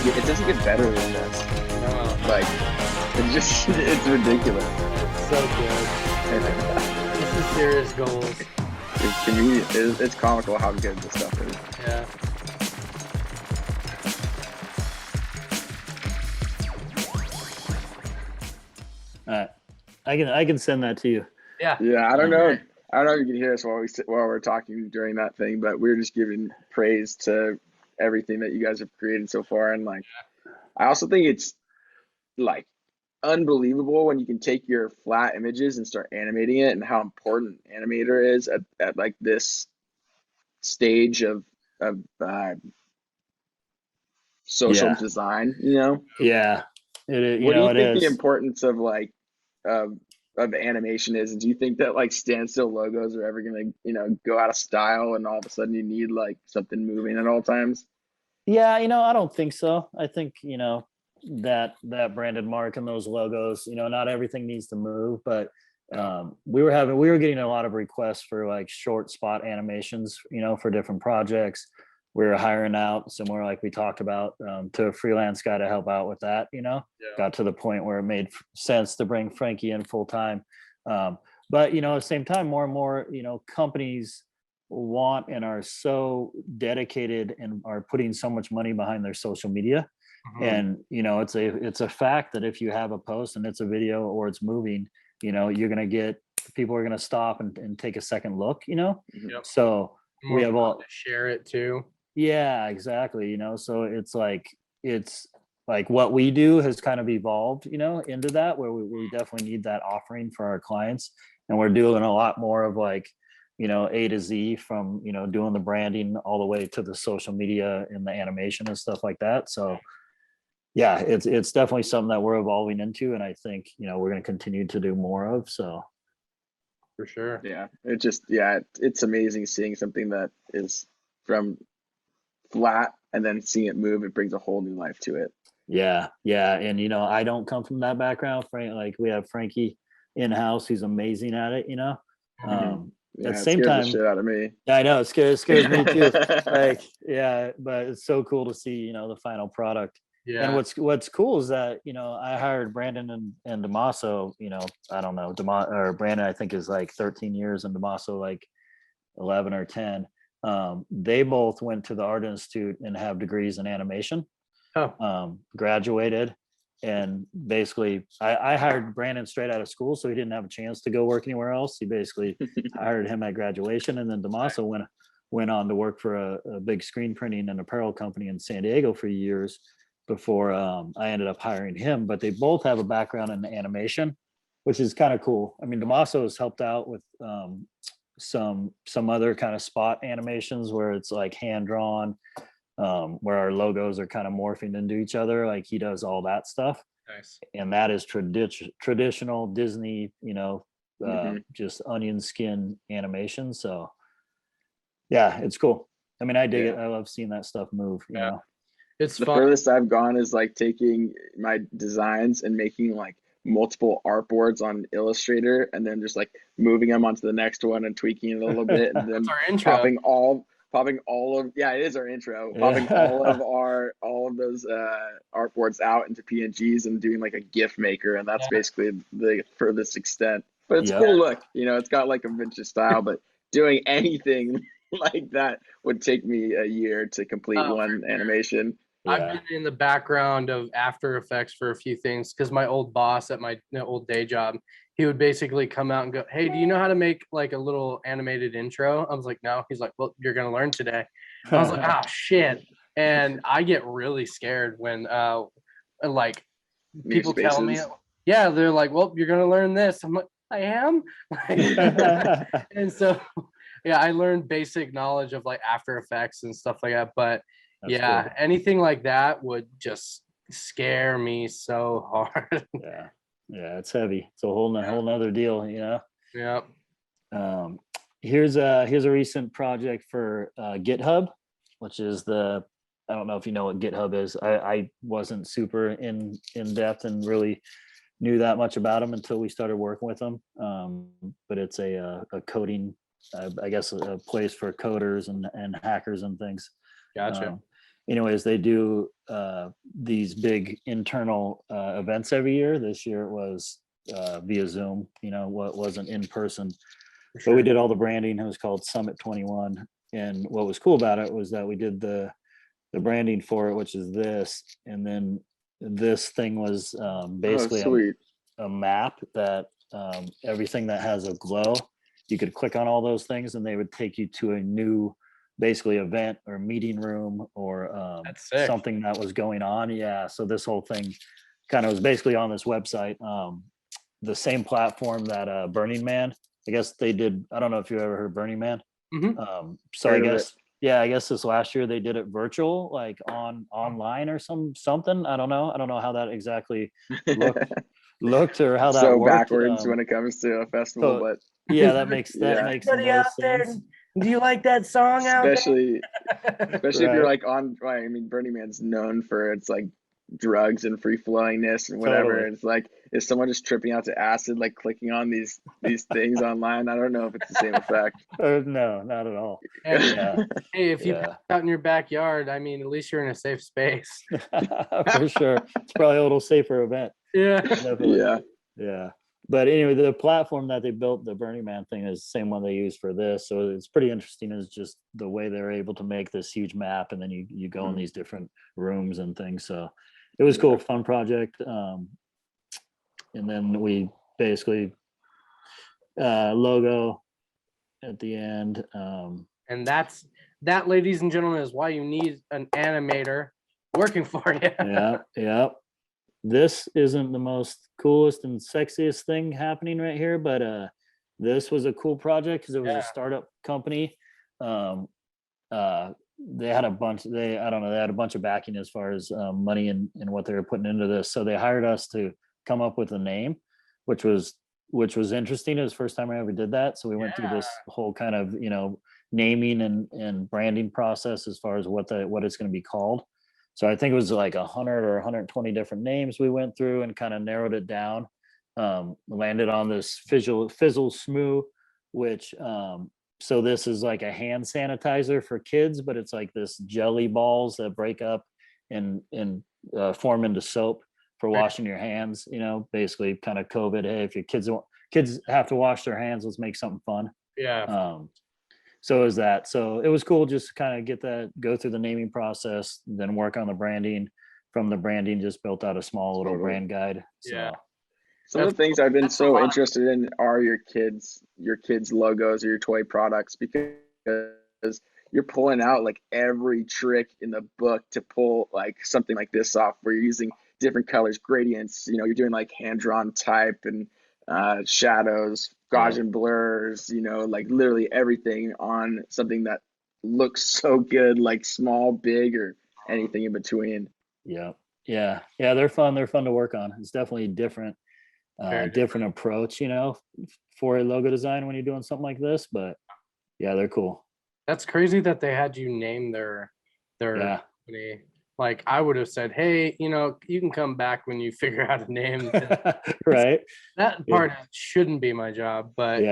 It doesn't get better than this. No. Like, it's ridiculous. So good. This is serious goals. It's comical how good this stuff is. Yeah. All right. I can send that to you. Yeah. Yeah, I don't know if you can hear us while we're talking during that thing, but we're just giving praise to everything that you guys have created so far. And like, I also think it's like unbelievable when you can take your flat images and start animating it, and how important animator is at like this stage of social design, Yeah. It, what do you it think is. the importance of like of animation is? And do you think that like standstill logos are ever gonna go out of style, and all of a sudden you need like something moving at all times? Yeah, I don't think so. I think, that branded mark and those logos, not everything needs to move, but we were getting a lot of requests for like short spot animations, for different projects. We were hiring out somewhere like we talked about to a freelance guy to help out with that, got to the point where it made sense to bring Frankie in full time. But, at the same time, more and more, companies want and are so dedicated and are putting so much money behind their social media. Mm-hmm. And it's a fact that if you have a post and it's a video or it's moving, you're going to get people are going to stop and take a second look, Yep. So More we have all to share it too. Yeah, exactly. So it's like what we do has kind of evolved, into that, where we definitely need that offering for our clients. And we're doing a lot more of like, A to Z, from, doing the branding all the way to the social media and the animation and stuff like that. So yeah, it's definitely something that we're evolving into, and I think we're going to continue to do more of. So For sure. Yeah, it's amazing seeing something that is from flat and then seeing it move. It brings a whole new life to it. yeah, and I don't come from that background. Like we have Frankie in house, he's amazing at it. Yeah, At the it same scares the time, shit out of me. I know it scares me too. Like, yeah, but it's so cool to see the final product. Yeah. And what's cool is that I hired Brandon and Damaso. I don't know, or Brandon I think is like 13 years and Damaso like 11 or 10. They both went to the Art Institute and have degrees in animation. Graduated, and basically I hired Brandon straight out of school, so he didn't have a chance to go work anywhere else. He basically hired him at graduation, and then Damaso went on to work for a big screen printing and apparel company in San Diego for years before I ended up hiring him. But they both have a background in animation, which is kind of cool. I mean, Damaso has helped out with some other kind of spot animations where it's like hand drawn, where our logos are kind of morphing into each other. Like he does all that stuff. Nice. And that is traditional Disney, just onion skin animation. So yeah, it's cool. I mean, I dig it. I love seeing that stuff move. It's the fun. furthest I've gone is like taking my designs and making like multiple artboards on Illustrator and then just like moving them onto the next one and tweaking it a little bit and then That's our intro. popping all of it is our intro. Popping all of those artboards out into PNGs and doing like a GIF maker, and that's basically the furthest extent. But it's cool look. It's got like a vintage style, but doing anything like that would take me a year to complete one animation. I've been in the background of After Effects for a few things because my old boss at my old day job, he would basically come out and go, "Hey, do you know how to make like a little animated intro?" I was like, "No." He's like, "Well, you're gonna learn today." I was like, "Ah, shit!" And I get really scared when like people tell me, "Yeah," they're like, "Well, you're gonna learn this." I'm like, "I am," and so yeah, I learned basic knowledge of like After Effects and stuff like that, but. That's cool. Anything like that would just scare me so hard. Yeah, it's heavy. It's a whole nother deal, Yeah. Here's a recent project for GitHub, which is I don't know if you know what GitHub is. I wasn't super in depth and really knew that much about them until we started working with them. But it's a coding, I guess, a place for coders and hackers and things. Gotcha. Anyways, they do these big internal events every year. This year it was via Zoom, what wasn't in person. But we did all the branding. It was called Summit 21. And what was cool about it was that we did the branding for it, which is this. And then this thing was basically a map that everything that has a glow, you could click on all those things and they would take you to a new basically event or meeting room or something that was going on. Yeah. So this whole thing kind of was basically on this website, the same platform that Burning Man, I guess they did. I don't know if you ever heard Burning Man. So I guess this last year they did it virtual, like online or something. I don't know how that exactly looked or how that so worked. Backwards when it comes to a festival, but yeah, that makes sense. Do you like that song especially if you're like I mean, Burning Man's known for its like drugs and free flowingness and whatever. Totally. It's like, is someone just tripping out to acid, like clicking on these things online? I don't know if it's the same effect. No, not at all. Hey, if you pass out in your backyard, I mean, at least you're in a safe space. For sure. It's probably a little safer event. Yeah. Definitely. Yeah. But anyway, the platform that they built, the Burning Man thing, is the same one they use for this. So it's pretty interesting. Is just the way they're able to make this huge map, and then you go in these different rooms and things. So it was cool, fun project. And then we basically logo at the end. And that, ladies and gentlemen, is why you need an animator working for you. Yeah. This isn't the most coolest and sexiest thing happening right here, but this was a cool project because it was a startup company. they had a bunch, I don't know, they had a bunch of backing as far as money and what they were putting into this. So they hired us to come up with a name, which was interesting. It was the first time I ever did that. So we went through this whole kind of, naming and branding process as far as what it's going to be called. So I think it was like 100 or 120 different names we went through and kind of narrowed it down. Landed on this Fizzle Smoo, which so this is like a hand sanitizer for kids, but it's like this jelly balls that break up and form into soap for washing your hands. Basically kind of COVID. Hey, if your kids have to wash their hands, let's make something fun. Yeah. So is that. So it was cool just to kind of go through the naming process, then work on the branding. From the branding, just built out a small little brand guide. So. Yeah. Some of the things I've been so interested in are your kids' logos or your toy products, because you're pulling out like every trick in the book to pull like something like this off, where you're using different colors, gradients, you're doing like hand-drawn type and shadows, Gaussian blurs, like literally everything on something that looks so good, like small, big, or anything in between. Yeah. They're fun to work on. It's definitely different approach, for a logo design when you're doing something like this, but yeah, they're cool. That's crazy that they had you name their company. Like I would have said, hey, you can come back when you figure out a name. Right. That part shouldn't be my job, but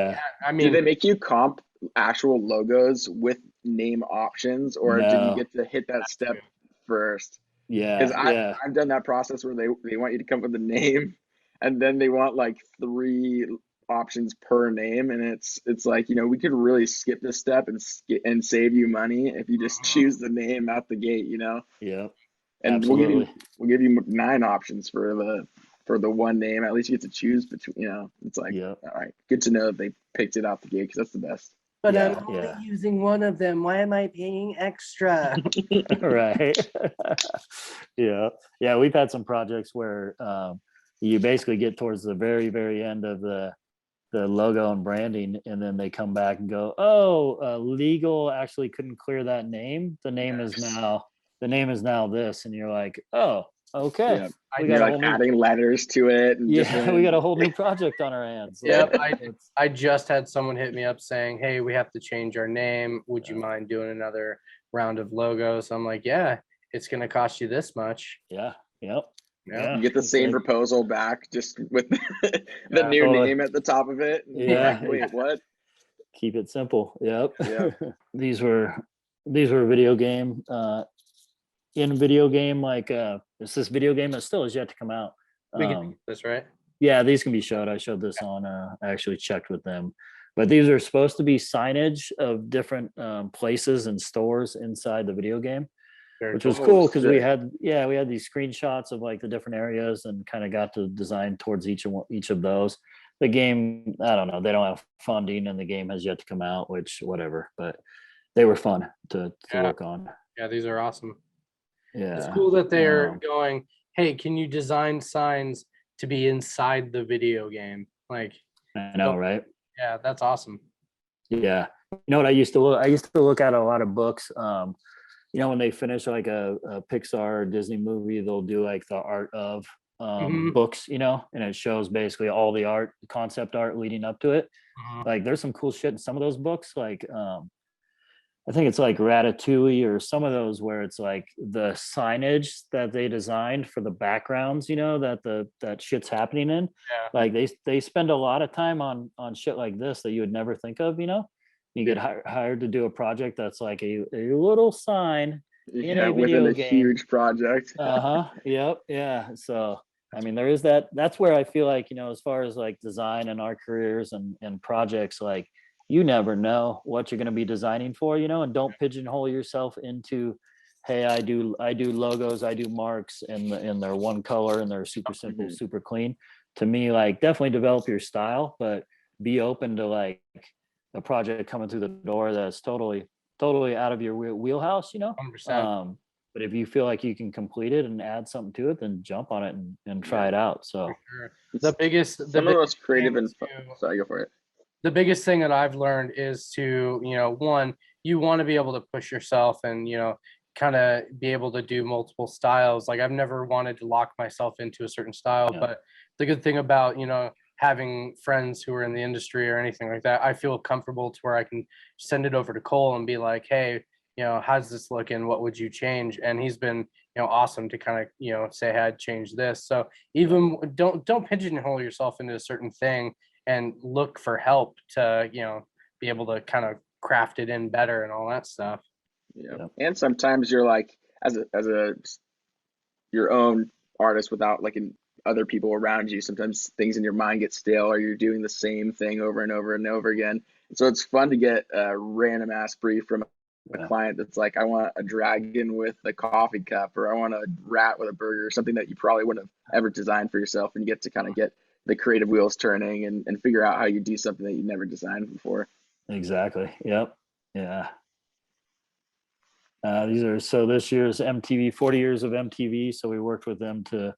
I mean, do they make you comp actual logos with name options, or did you get to hit that step first? Because I've done that process where they want you to come up with a name, and then they want like 3 options per name, and it's like, we could really skip this step and save you money if you just choose the name out the gate. Yeah. And absolutely. we'll give you 9 options for the one name. At least you get to choose between. It's like, all right, good to know that they picked it out the gate, because that's the best. But I'm only using one of them. Why am I paying extra? Right. Yeah. We've had some projects where you basically get towards the very, very end of the logo and branding, and then they come back and go, legal actually couldn't clear that name. The name is now this, and you're like, oh, okay. Yeah. We got like adding letters to it. And we got a whole new project on our hands. Yep. I just had someone hit me up saying, hey, we have to change our name. Would you mind doing another round of logos? I'm like, yeah, it's going to cost you this much. Yeah. Yep. Yeah. You get the same proposal back, just with the new name at the top of it. Yeah. Like, wait, what? Keep it simple. Yep. These were video game, like it's this video game that still has yet to come out. We can do this, right? Yeah, these can be showed. I showed this on, I actually checked with them, but these are supposed to be signage of different places and stores inside the video game. Which was cool, because we had these screenshots of like the different areas, and kind of got to design towards each of those. The game, I don't know, they don't have funding, and the game has yet to come out, which whatever, but they were fun to work on. Yeah, these are awesome. Yeah, it's cool that they're going, hey, can you design signs to be inside the video game? Like, I know, right? Yeah, that's awesome. Yeah, what I used to look at a lot of books. When they finish like a Pixar or Disney movie, they'll do like the art of books, and it shows basically all the art, concept art leading up to it. Like there's some cool shit in some of those books. Like I think it's like Ratatouille or some of those, where it's like the signage that they designed for the backgrounds, that shit's happening in. Yeah. Like they spend a lot of time on shit like this that you would never think of, You get hired to do a project that's like a little sign in a video game. Huge project. Yep. Yeah. So I mean, there is that. That's where I feel like, as far as like design and our careers and projects, like you never know what you're going to be designing for, and don't pigeonhole yourself into, hey, I do logos, I do marks, and they're one color and they're super simple, super clean. To me, like definitely develop your style, but be open to like a project coming through the door that's totally out of your wheelhouse, 100%. But if you feel like you can complete it and add something to it, then jump on it and try it out. So sure. The biggest creative and sorry, go for it. The biggest thing that I've learned is to, one, you want to be able to push yourself and, kind of be able to do multiple styles. Like I've never wanted to lock myself into a certain style, Yeah. but the good thing about, having friends who are in the industry or anything like that, I feel comfortable to where I can send it over to Cole and be like, hey, how's this looking? What would you change? And he's been, awesome to kind of, say, hey, I'd change this. So even don't pigeonhole yourself into a certain thing and look for help to, be able to kind of craft it in better and all that stuff. Yeah. And sometimes you're like, as a your own artist without like other people around you, sometimes things in your mind get stale or you're doing the same thing over and over and over again. And so it's fun to get a random ass brief from a client that's like, I want a dragon with a coffee cup, or I want a rat with a burger, or something that you probably wouldn't have ever designed for yourself. And you get to kind of get the creative wheels turning and figure out how you do something that you never designed before. Exactly. Yep. Yeah. So this year's MTV, 40 years of MTV. So we worked with them to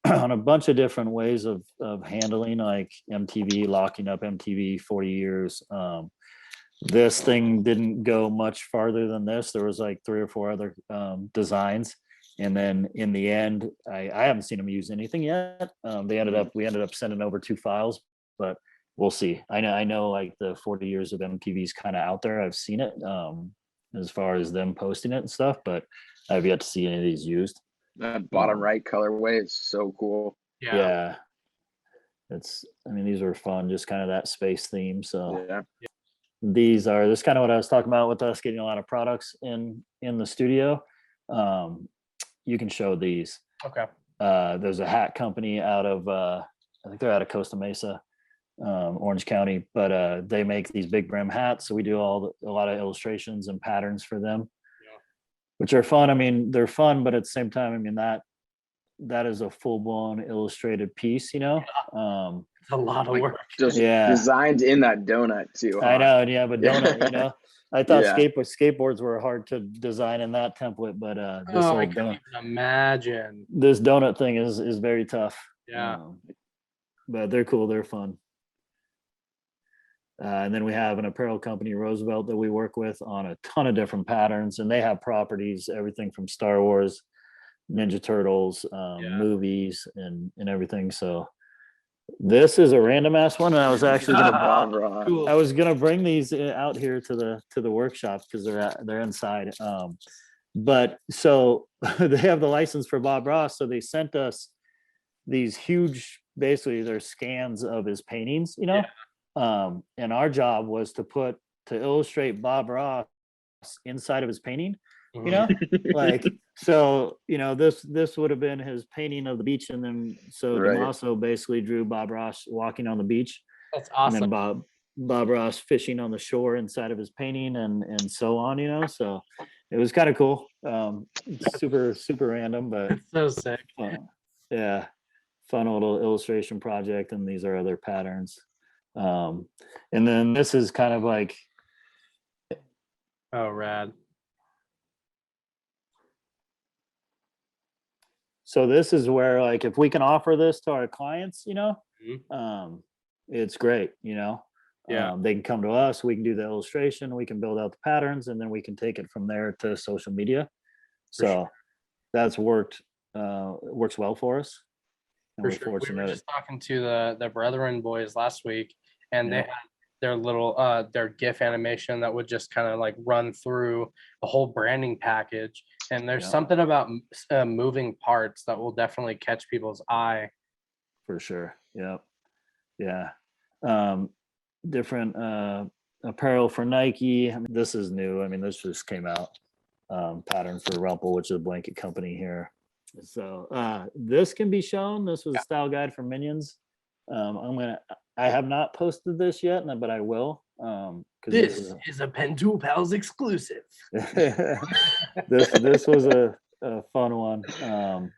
on a bunch of different ways of handling like MTV, locking up MTV 40 years. This thing didn't go much farther than this. There was like 3 or 4 other designs. And then in the end, I haven't seen them use anything yet. We ended up sending over 2 files, but we'll see. I know like the 40 years of MTV is kind of out there. I've seen it as far as them posting it and stuff, but I've yet to see any of these used. That bottom right colorway is so cool. Yeah. These are fun, just kind of that space theme. So yeah. This is kind of what I was talking about with us getting a lot of products in the studio. You can show these. Okay. There's a hat company out of I think they're out of Costa Mesa, Orange County, but they make these big brim hats. So we do a lot of illustrations and patterns for them, which are fun. I mean, they're fun, but at the same time, I mean, that is a full-blown illustrated piece, It's a lot of work. Just designed in that donut too. Huh? I know, yeah, but donut, I thought skateboards were hard to design in that template, but I can't even imagine. This donut thing is very tough. Yeah. But they're cool, they're fun. And then we have an apparel company, Roosevelt, that we work with on a ton of different patterns, and they have properties, everything from Star Wars, Ninja Turtles, movies, and everything. So this is a random ass one, and I was actually gonna bring these out here to the workshop because they're inside. But so they have the license for Bob Ross, so they sent us these huge, basically they're scans of his paintings, and our job was to illustrate Bob Ross inside of his painting, like, so, this would have been his painting of the beach. And then, so Damaso basically drew Bob Ross walking on the beach. That's awesome. And then Bob Ross fishing on the shore inside of his painting and so on, so it was kind of cool. Super, super random, but it's so sick. Yeah. Fun little illustration project. And these are other patterns. And then this is kind of like, oh, rad. So this is where, like, if we can offer this to our clients, it's great, they can come to us, we can do the illustration, we can build out the patterns, and then we can take it from there to social media. That's works well for us. And For sure. We were just talking to the Brethren boys last week, and they had their little their GIF animation that would just kind of like run through a whole branding package. And there's something about moving parts that will definitely catch people's eye. For sure. Yep. Yeah. Different apparel for Nike. I mean, this is new. I mean, this just came out. Pattern for Rumpel, which is a blanket company here. So this can be shown. This was a style guide for Minions. I have not posted this yet, but I will. This is a Pentool Pals exclusive. This was a fun one.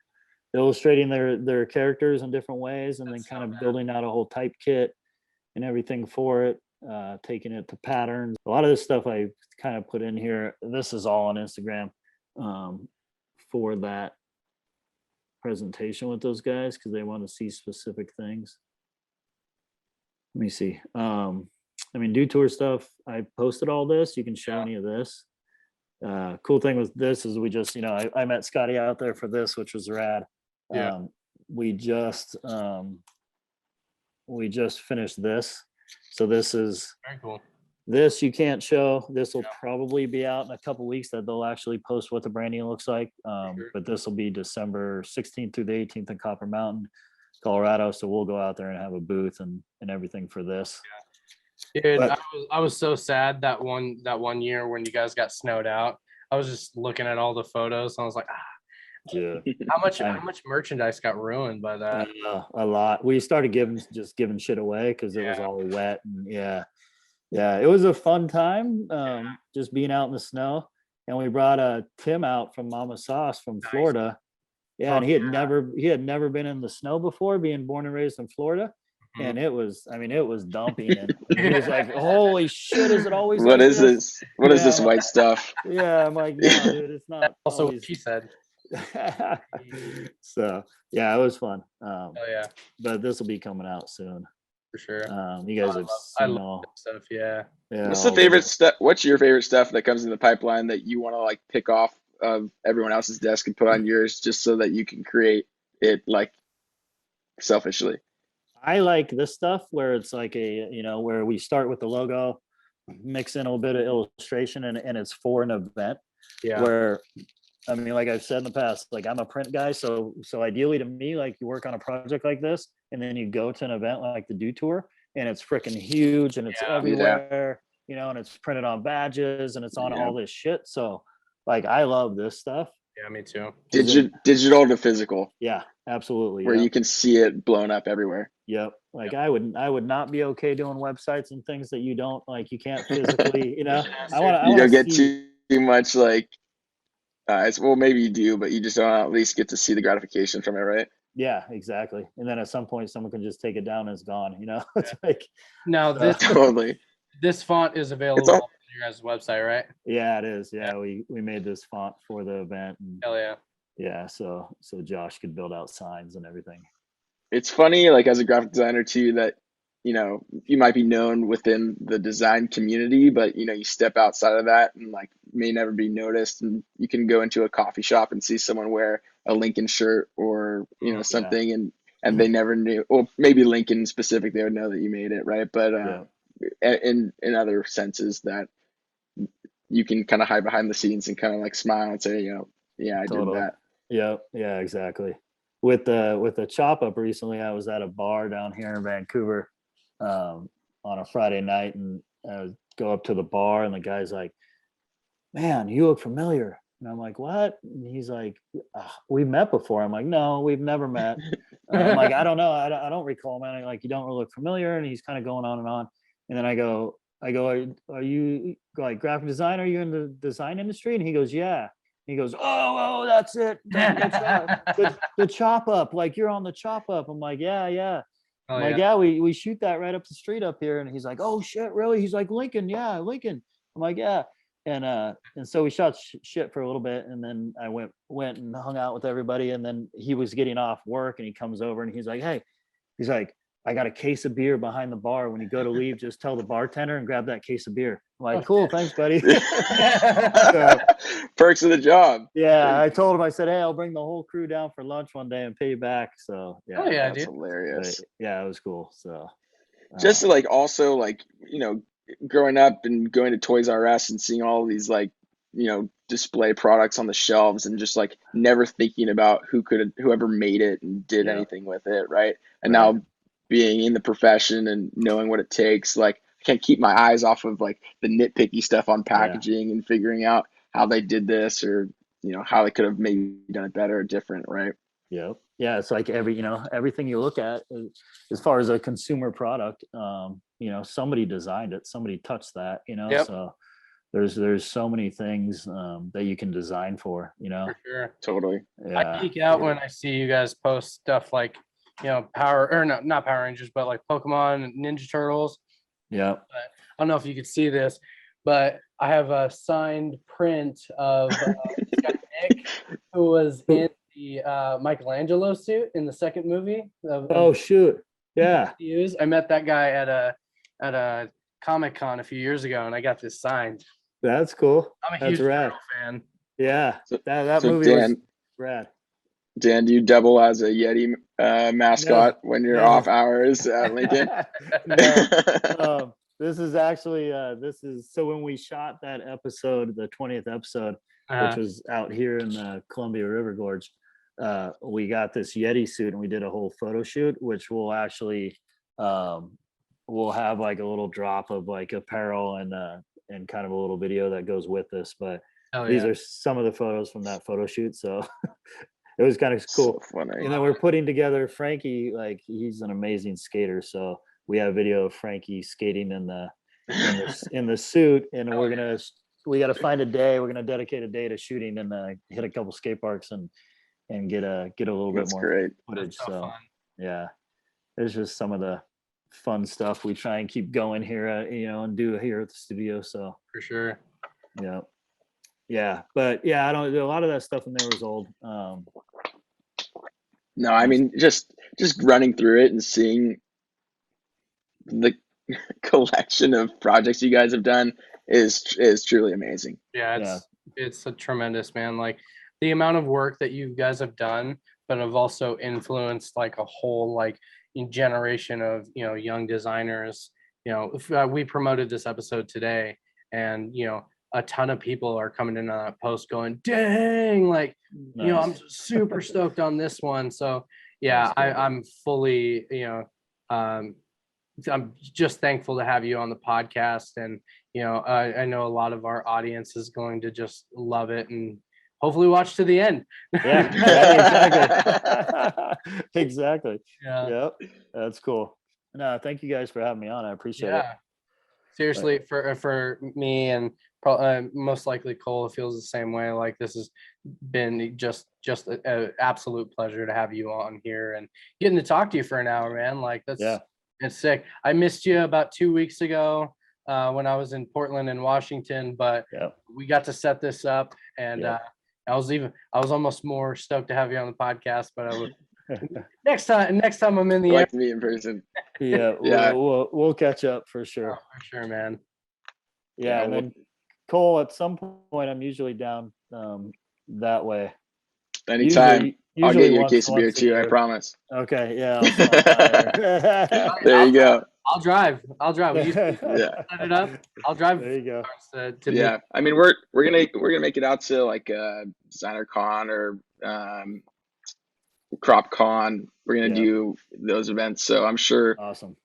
Illustrating their characters in different ways, and then kind of building out a whole type kit and everything for it, taking it to patterns. A lot of this stuff I kind of put in here. This is all on Instagram for that presentation with those guys because they want to see specific things. Let me see. I mean, do tour stuff. I posted all this. You can show any of this. Cool thing with this is we just, I met Scotty out there for this, which was rad. Yeah. We just finished this. So this is Very cool. this you can't show. This will probably be out in a couple weeks that they'll actually post what the branding looks like. Sure. But this will be December 16th through the 18th in Copper Mountain, Colorado. So we'll go out there and have a booth and everything for this. Dude, But- I was so sad that one year when you guys got snowed out. I was just looking at all the photos. And I was like, Yeah, how much merchandise got ruined by that? a lot. We started giving shit away because it was all wet and yeah, it was a fun time. Just being out in the snow, and we brought Tim out from Mama Sauce from Florida. Yeah, and he had never been in the snow before, being born and raised in Florida. And it was dumping, and he was like, "Holy shit, is it always?" What like is this? What is this Yeah. white stuff? Yeah, I'm like, no, dude, it's not. Also, always. she said, So yeah, it was fun. "Oh yeah, But this will be coming out soon. for sure." You guys have I seen love all. that stuff. Yeah. Yeah, What's the all favorite stuff? What's your favorite stuff that comes in the pipeline that you want to like pick off of everyone else's desk and put on yours just so that you can create it like selfishly? I like this stuff where it's like where we start with the logo, mix in a little bit of illustration, and it's for an event. Yeah. Where, I mean, like I've said in the past, like I'm a print guy, so ideally to me, like you work on a project like this, and then you go to an event like the Do Tour, and it's freaking huge, and it's everywhere, and it's printed on badges, and it's on all this shit. So, like, I love this stuff. Yeah, me too. Digital to physical. Yeah, absolutely. Where you can see it blown up everywhere. Yep. Like I would not be okay doing websites and things that you don't like. You can't physically, You don't get too much like. Well, maybe you do, but you just don't at least get to see the gratification from it, right? Yeah, exactly. And then at some point, someone can just take it down and it's gone. It's like Now this Totally. this font is available on your guys' website, right? Yeah, it is. Yeah, we made this font for the event. And Hell yeah. yeah, so Josh could build out signs and everything. It's funny, like as a graphic designer too, that you might be known within the design community, but you step outside of that and like may never be noticed, and you can go into a coffee shop and see someone wear a Lincoln shirt or something, and they never knew. Well, maybe Lincoln specific, they would know that you made it, right? But in other senses that you can kind of hide behind the scenes and kind of like smile and say, yeah, I did that. Yeah, exactly. With the chop up recently, I was at a bar down here in Vancouver on a Friday night, and I go up to the bar, and the guy's like, "Man, you look familiar." And I'm like, "What?" And he's like, "We've met before." I'm like, "No, we've never met." I'm like, "I don't know. I don't recall, man." Like, "You don't really look familiar." And he's kind of going on and on. And then I go, are you like graphic design? Are you in the design industry? And he goes, "Yeah." He goes, "Oh, that's it. The chop up. Like you're on the chop up." I'm like, "Yeah." I'm like, "Yeah, we shoot that right up the street up here." And he's like, "Oh shit, really?" He's like, "Lincoln, yeah, Lincoln." I'm like, "Yeah." And so we shot shit for a little bit, and then I went and hung out with everybody, and then he was getting off work, and he comes over and he's like, "Hey," he's like, "I got a case of beer behind the bar. When you go to leave, just tell the bartender and grab that case of beer." I'm like, "Cool, thanks, buddy." So, perks of the job. yeah, I told him, I said, "Hey, I'll bring the whole crew down for lunch one day and pay you back." So yeah, That's dude. hilarious. yeah, it was cool. So just to like also like growing up and going to Toys R Us and seeing all these like display products on the shelves and just like never thinking about whoever made it and did anything with it, right? And now being in the profession and knowing what it takes, like I can't keep my eyes off of like the nitpicky stuff on packaging and figuring out how they did this, or how they could have maybe done it better or different, right? Yeah, it's like everything you look at as far as a consumer product, somebody designed it, somebody touched that, so there's so many things that you can design for. For sure. Totally. I geek out when I see you guys post stuff like not Power Rangers, but like Pokemon and Ninja Turtles. Yeah. But I don't know if you could see this, but I have a signed print of Nick, who was in the Michelangelo suit in the second movie. Oh shoot! Yeah. I met that guy at a Comic-Con a few years ago, and I got this signed. That's cool. I'm a That's huge rad. Turtle fan. Yeah, So- that so movie was Dan, rad. Dan, do you double as a Yeti mascot when you're no. off hours at Lincoln? No. This is actually so when we shot that episode, the 20th episode, which was out here in the Columbia River Gorge, we got this Yeti suit and we did a whole photo shoot, which will actually we'll have like a little drop of like apparel and kind of a little video that goes with this. But these are some of the photos from that photo shoot. So it was kind of cool. So funny. And then we're putting together Frankie, like he's an amazing skater. So we have video of Frankie skating in the suit, and we got to find a day. We're gonna dedicate a day to shooting and hit a couple skate parks and get a little That's bit more great. footage. So So fun. yeah, it's just some of the fun stuff we try and keep going here, and do here at the studio. So For sure. yeah, but yeah, I don't. A lot of that stuff in there was old. No, I mean just running through it and seeing the collection of projects you guys have done is truly amazing. Yeah, it's a tremendous, man. Like the amount of work that you guys have done, but have also influenced like a whole like generation of young designers. We promoted this episode today, and a ton of people are coming in on that post going, dang, like I'm super stoked on this one. So yeah, I'm fully I'm just thankful to have you on the podcast, and I know a lot of our audience is going to just love it and hopefully watch to the end. Exactly. Yeah. Yep. That's cool. No, thank you guys for having me on. I appreciate it. Seriously, for me and most likely Cole feels the same way. Like this has been just an absolute pleasure to have you on here and getting to talk to you for an hour, man. Like it's sick. I missed you about 2 weeks ago when I was in Portland and Washington, but we got to set this up, and I was almost more stoked to have you on the podcast, but I would next time I'm in the like to meet in person. Yeah. We'll catch up for sure. Oh, for sure, man. Yeah, and then Cole, at some point, I'm usually down that way. Anytime. I'll get you a case of beer once a too, I year. promise. Okay, yeah. I'll stop by. There you go. I'll drive. We set it up. I'll drive. There you go. Yeah, I mean we're gonna make it out to like Designer Con or Crop Con. We're gonna do those events, so I'm sure. Awesome.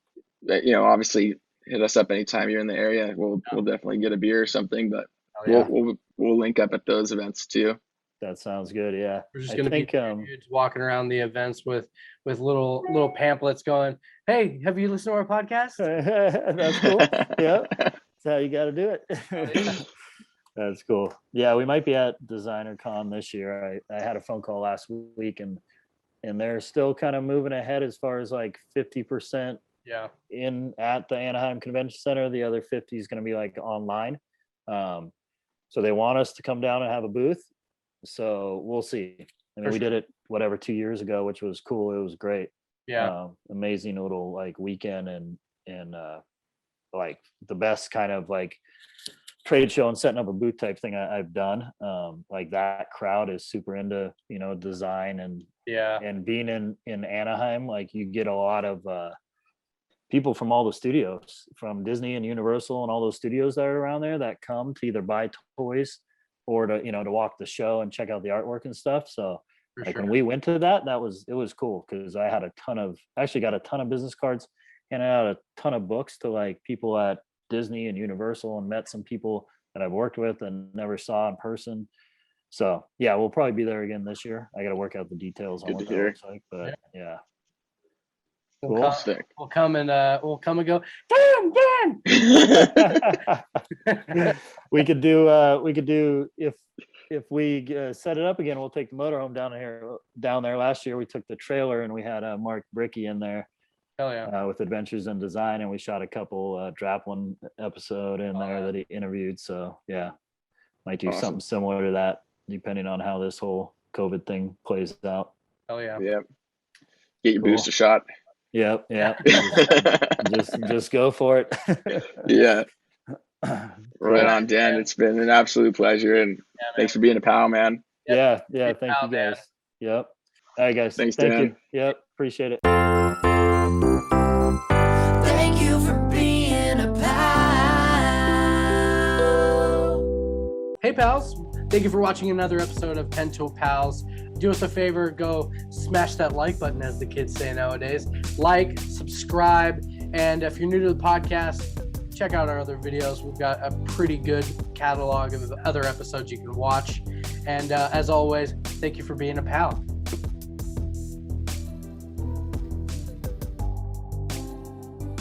That, obviously hit us up anytime you're in the area. We'll definitely get a beer or something, but we'll link up at those events too. That sounds good. Yeah, we're just gonna be dudes walking around the events with little pamphlets going, "Hey, have you listened to our podcast?" That's cool. Yeah, that's how you got to do it. That's cool. Yeah, we might be at Designer Con this year. I had a phone call last week, and they're still kind of moving ahead as far as like 50% in at the Anaheim Convention Center. The other 50 is going to be like online. So they want us to come down and have a booth. So we'll see. I mean, we did it 2 years ago, which was cool. It was great. Yeah. Amazing little like weekend and like the best kind of like trade show and setting up a booth type thing I've done. Like that crowd is super into, design and being in Anaheim, like you get a lot of people from all the studios, from Disney and Universal and all those studios that are around there that come to either buy toys or to to walk the show and check out the artwork and stuff. So when we went to that it was cool because I had actually got a ton of business cards and I had a ton of books to like people at Disney and Universal, and met some people that I've worked with and never saw in person. So yeah, we'll probably be there again this year. I got to work out the details on what that looks like, but yeah. We'll come and go, Dan. we could do if we set it up again, we'll take the motorhome down there. Last year we took the trailer and we had Mark Bricky in there. Hell yeah. With Adventures in Design, and we shot a couple Draplin episode in there that he interviewed. So yeah, might do something similar to that depending on how this whole COVID thing plays out. Hell yeah. Yeah. Get your booster shot. Yep. Just go for it. Yeah. Right Cool. on, Dan. It's been an absolute pleasure, and thanks for being a pal, man. Yeah. Thank you pal, man. guys. Yep. All right, guys. Thanks, Thank Dan. you. Yep. Appreciate it. Thank you for being a pal. Hey pals, thank you for watching another episode of Pentool Pals. Do us a favor, go smash that like button, as the kids say nowadays. Like, subscribe, and if you're new to the podcast, check out our other videos. We've got a pretty good catalog of other episodes you can watch. And as always, thank you for being a pal.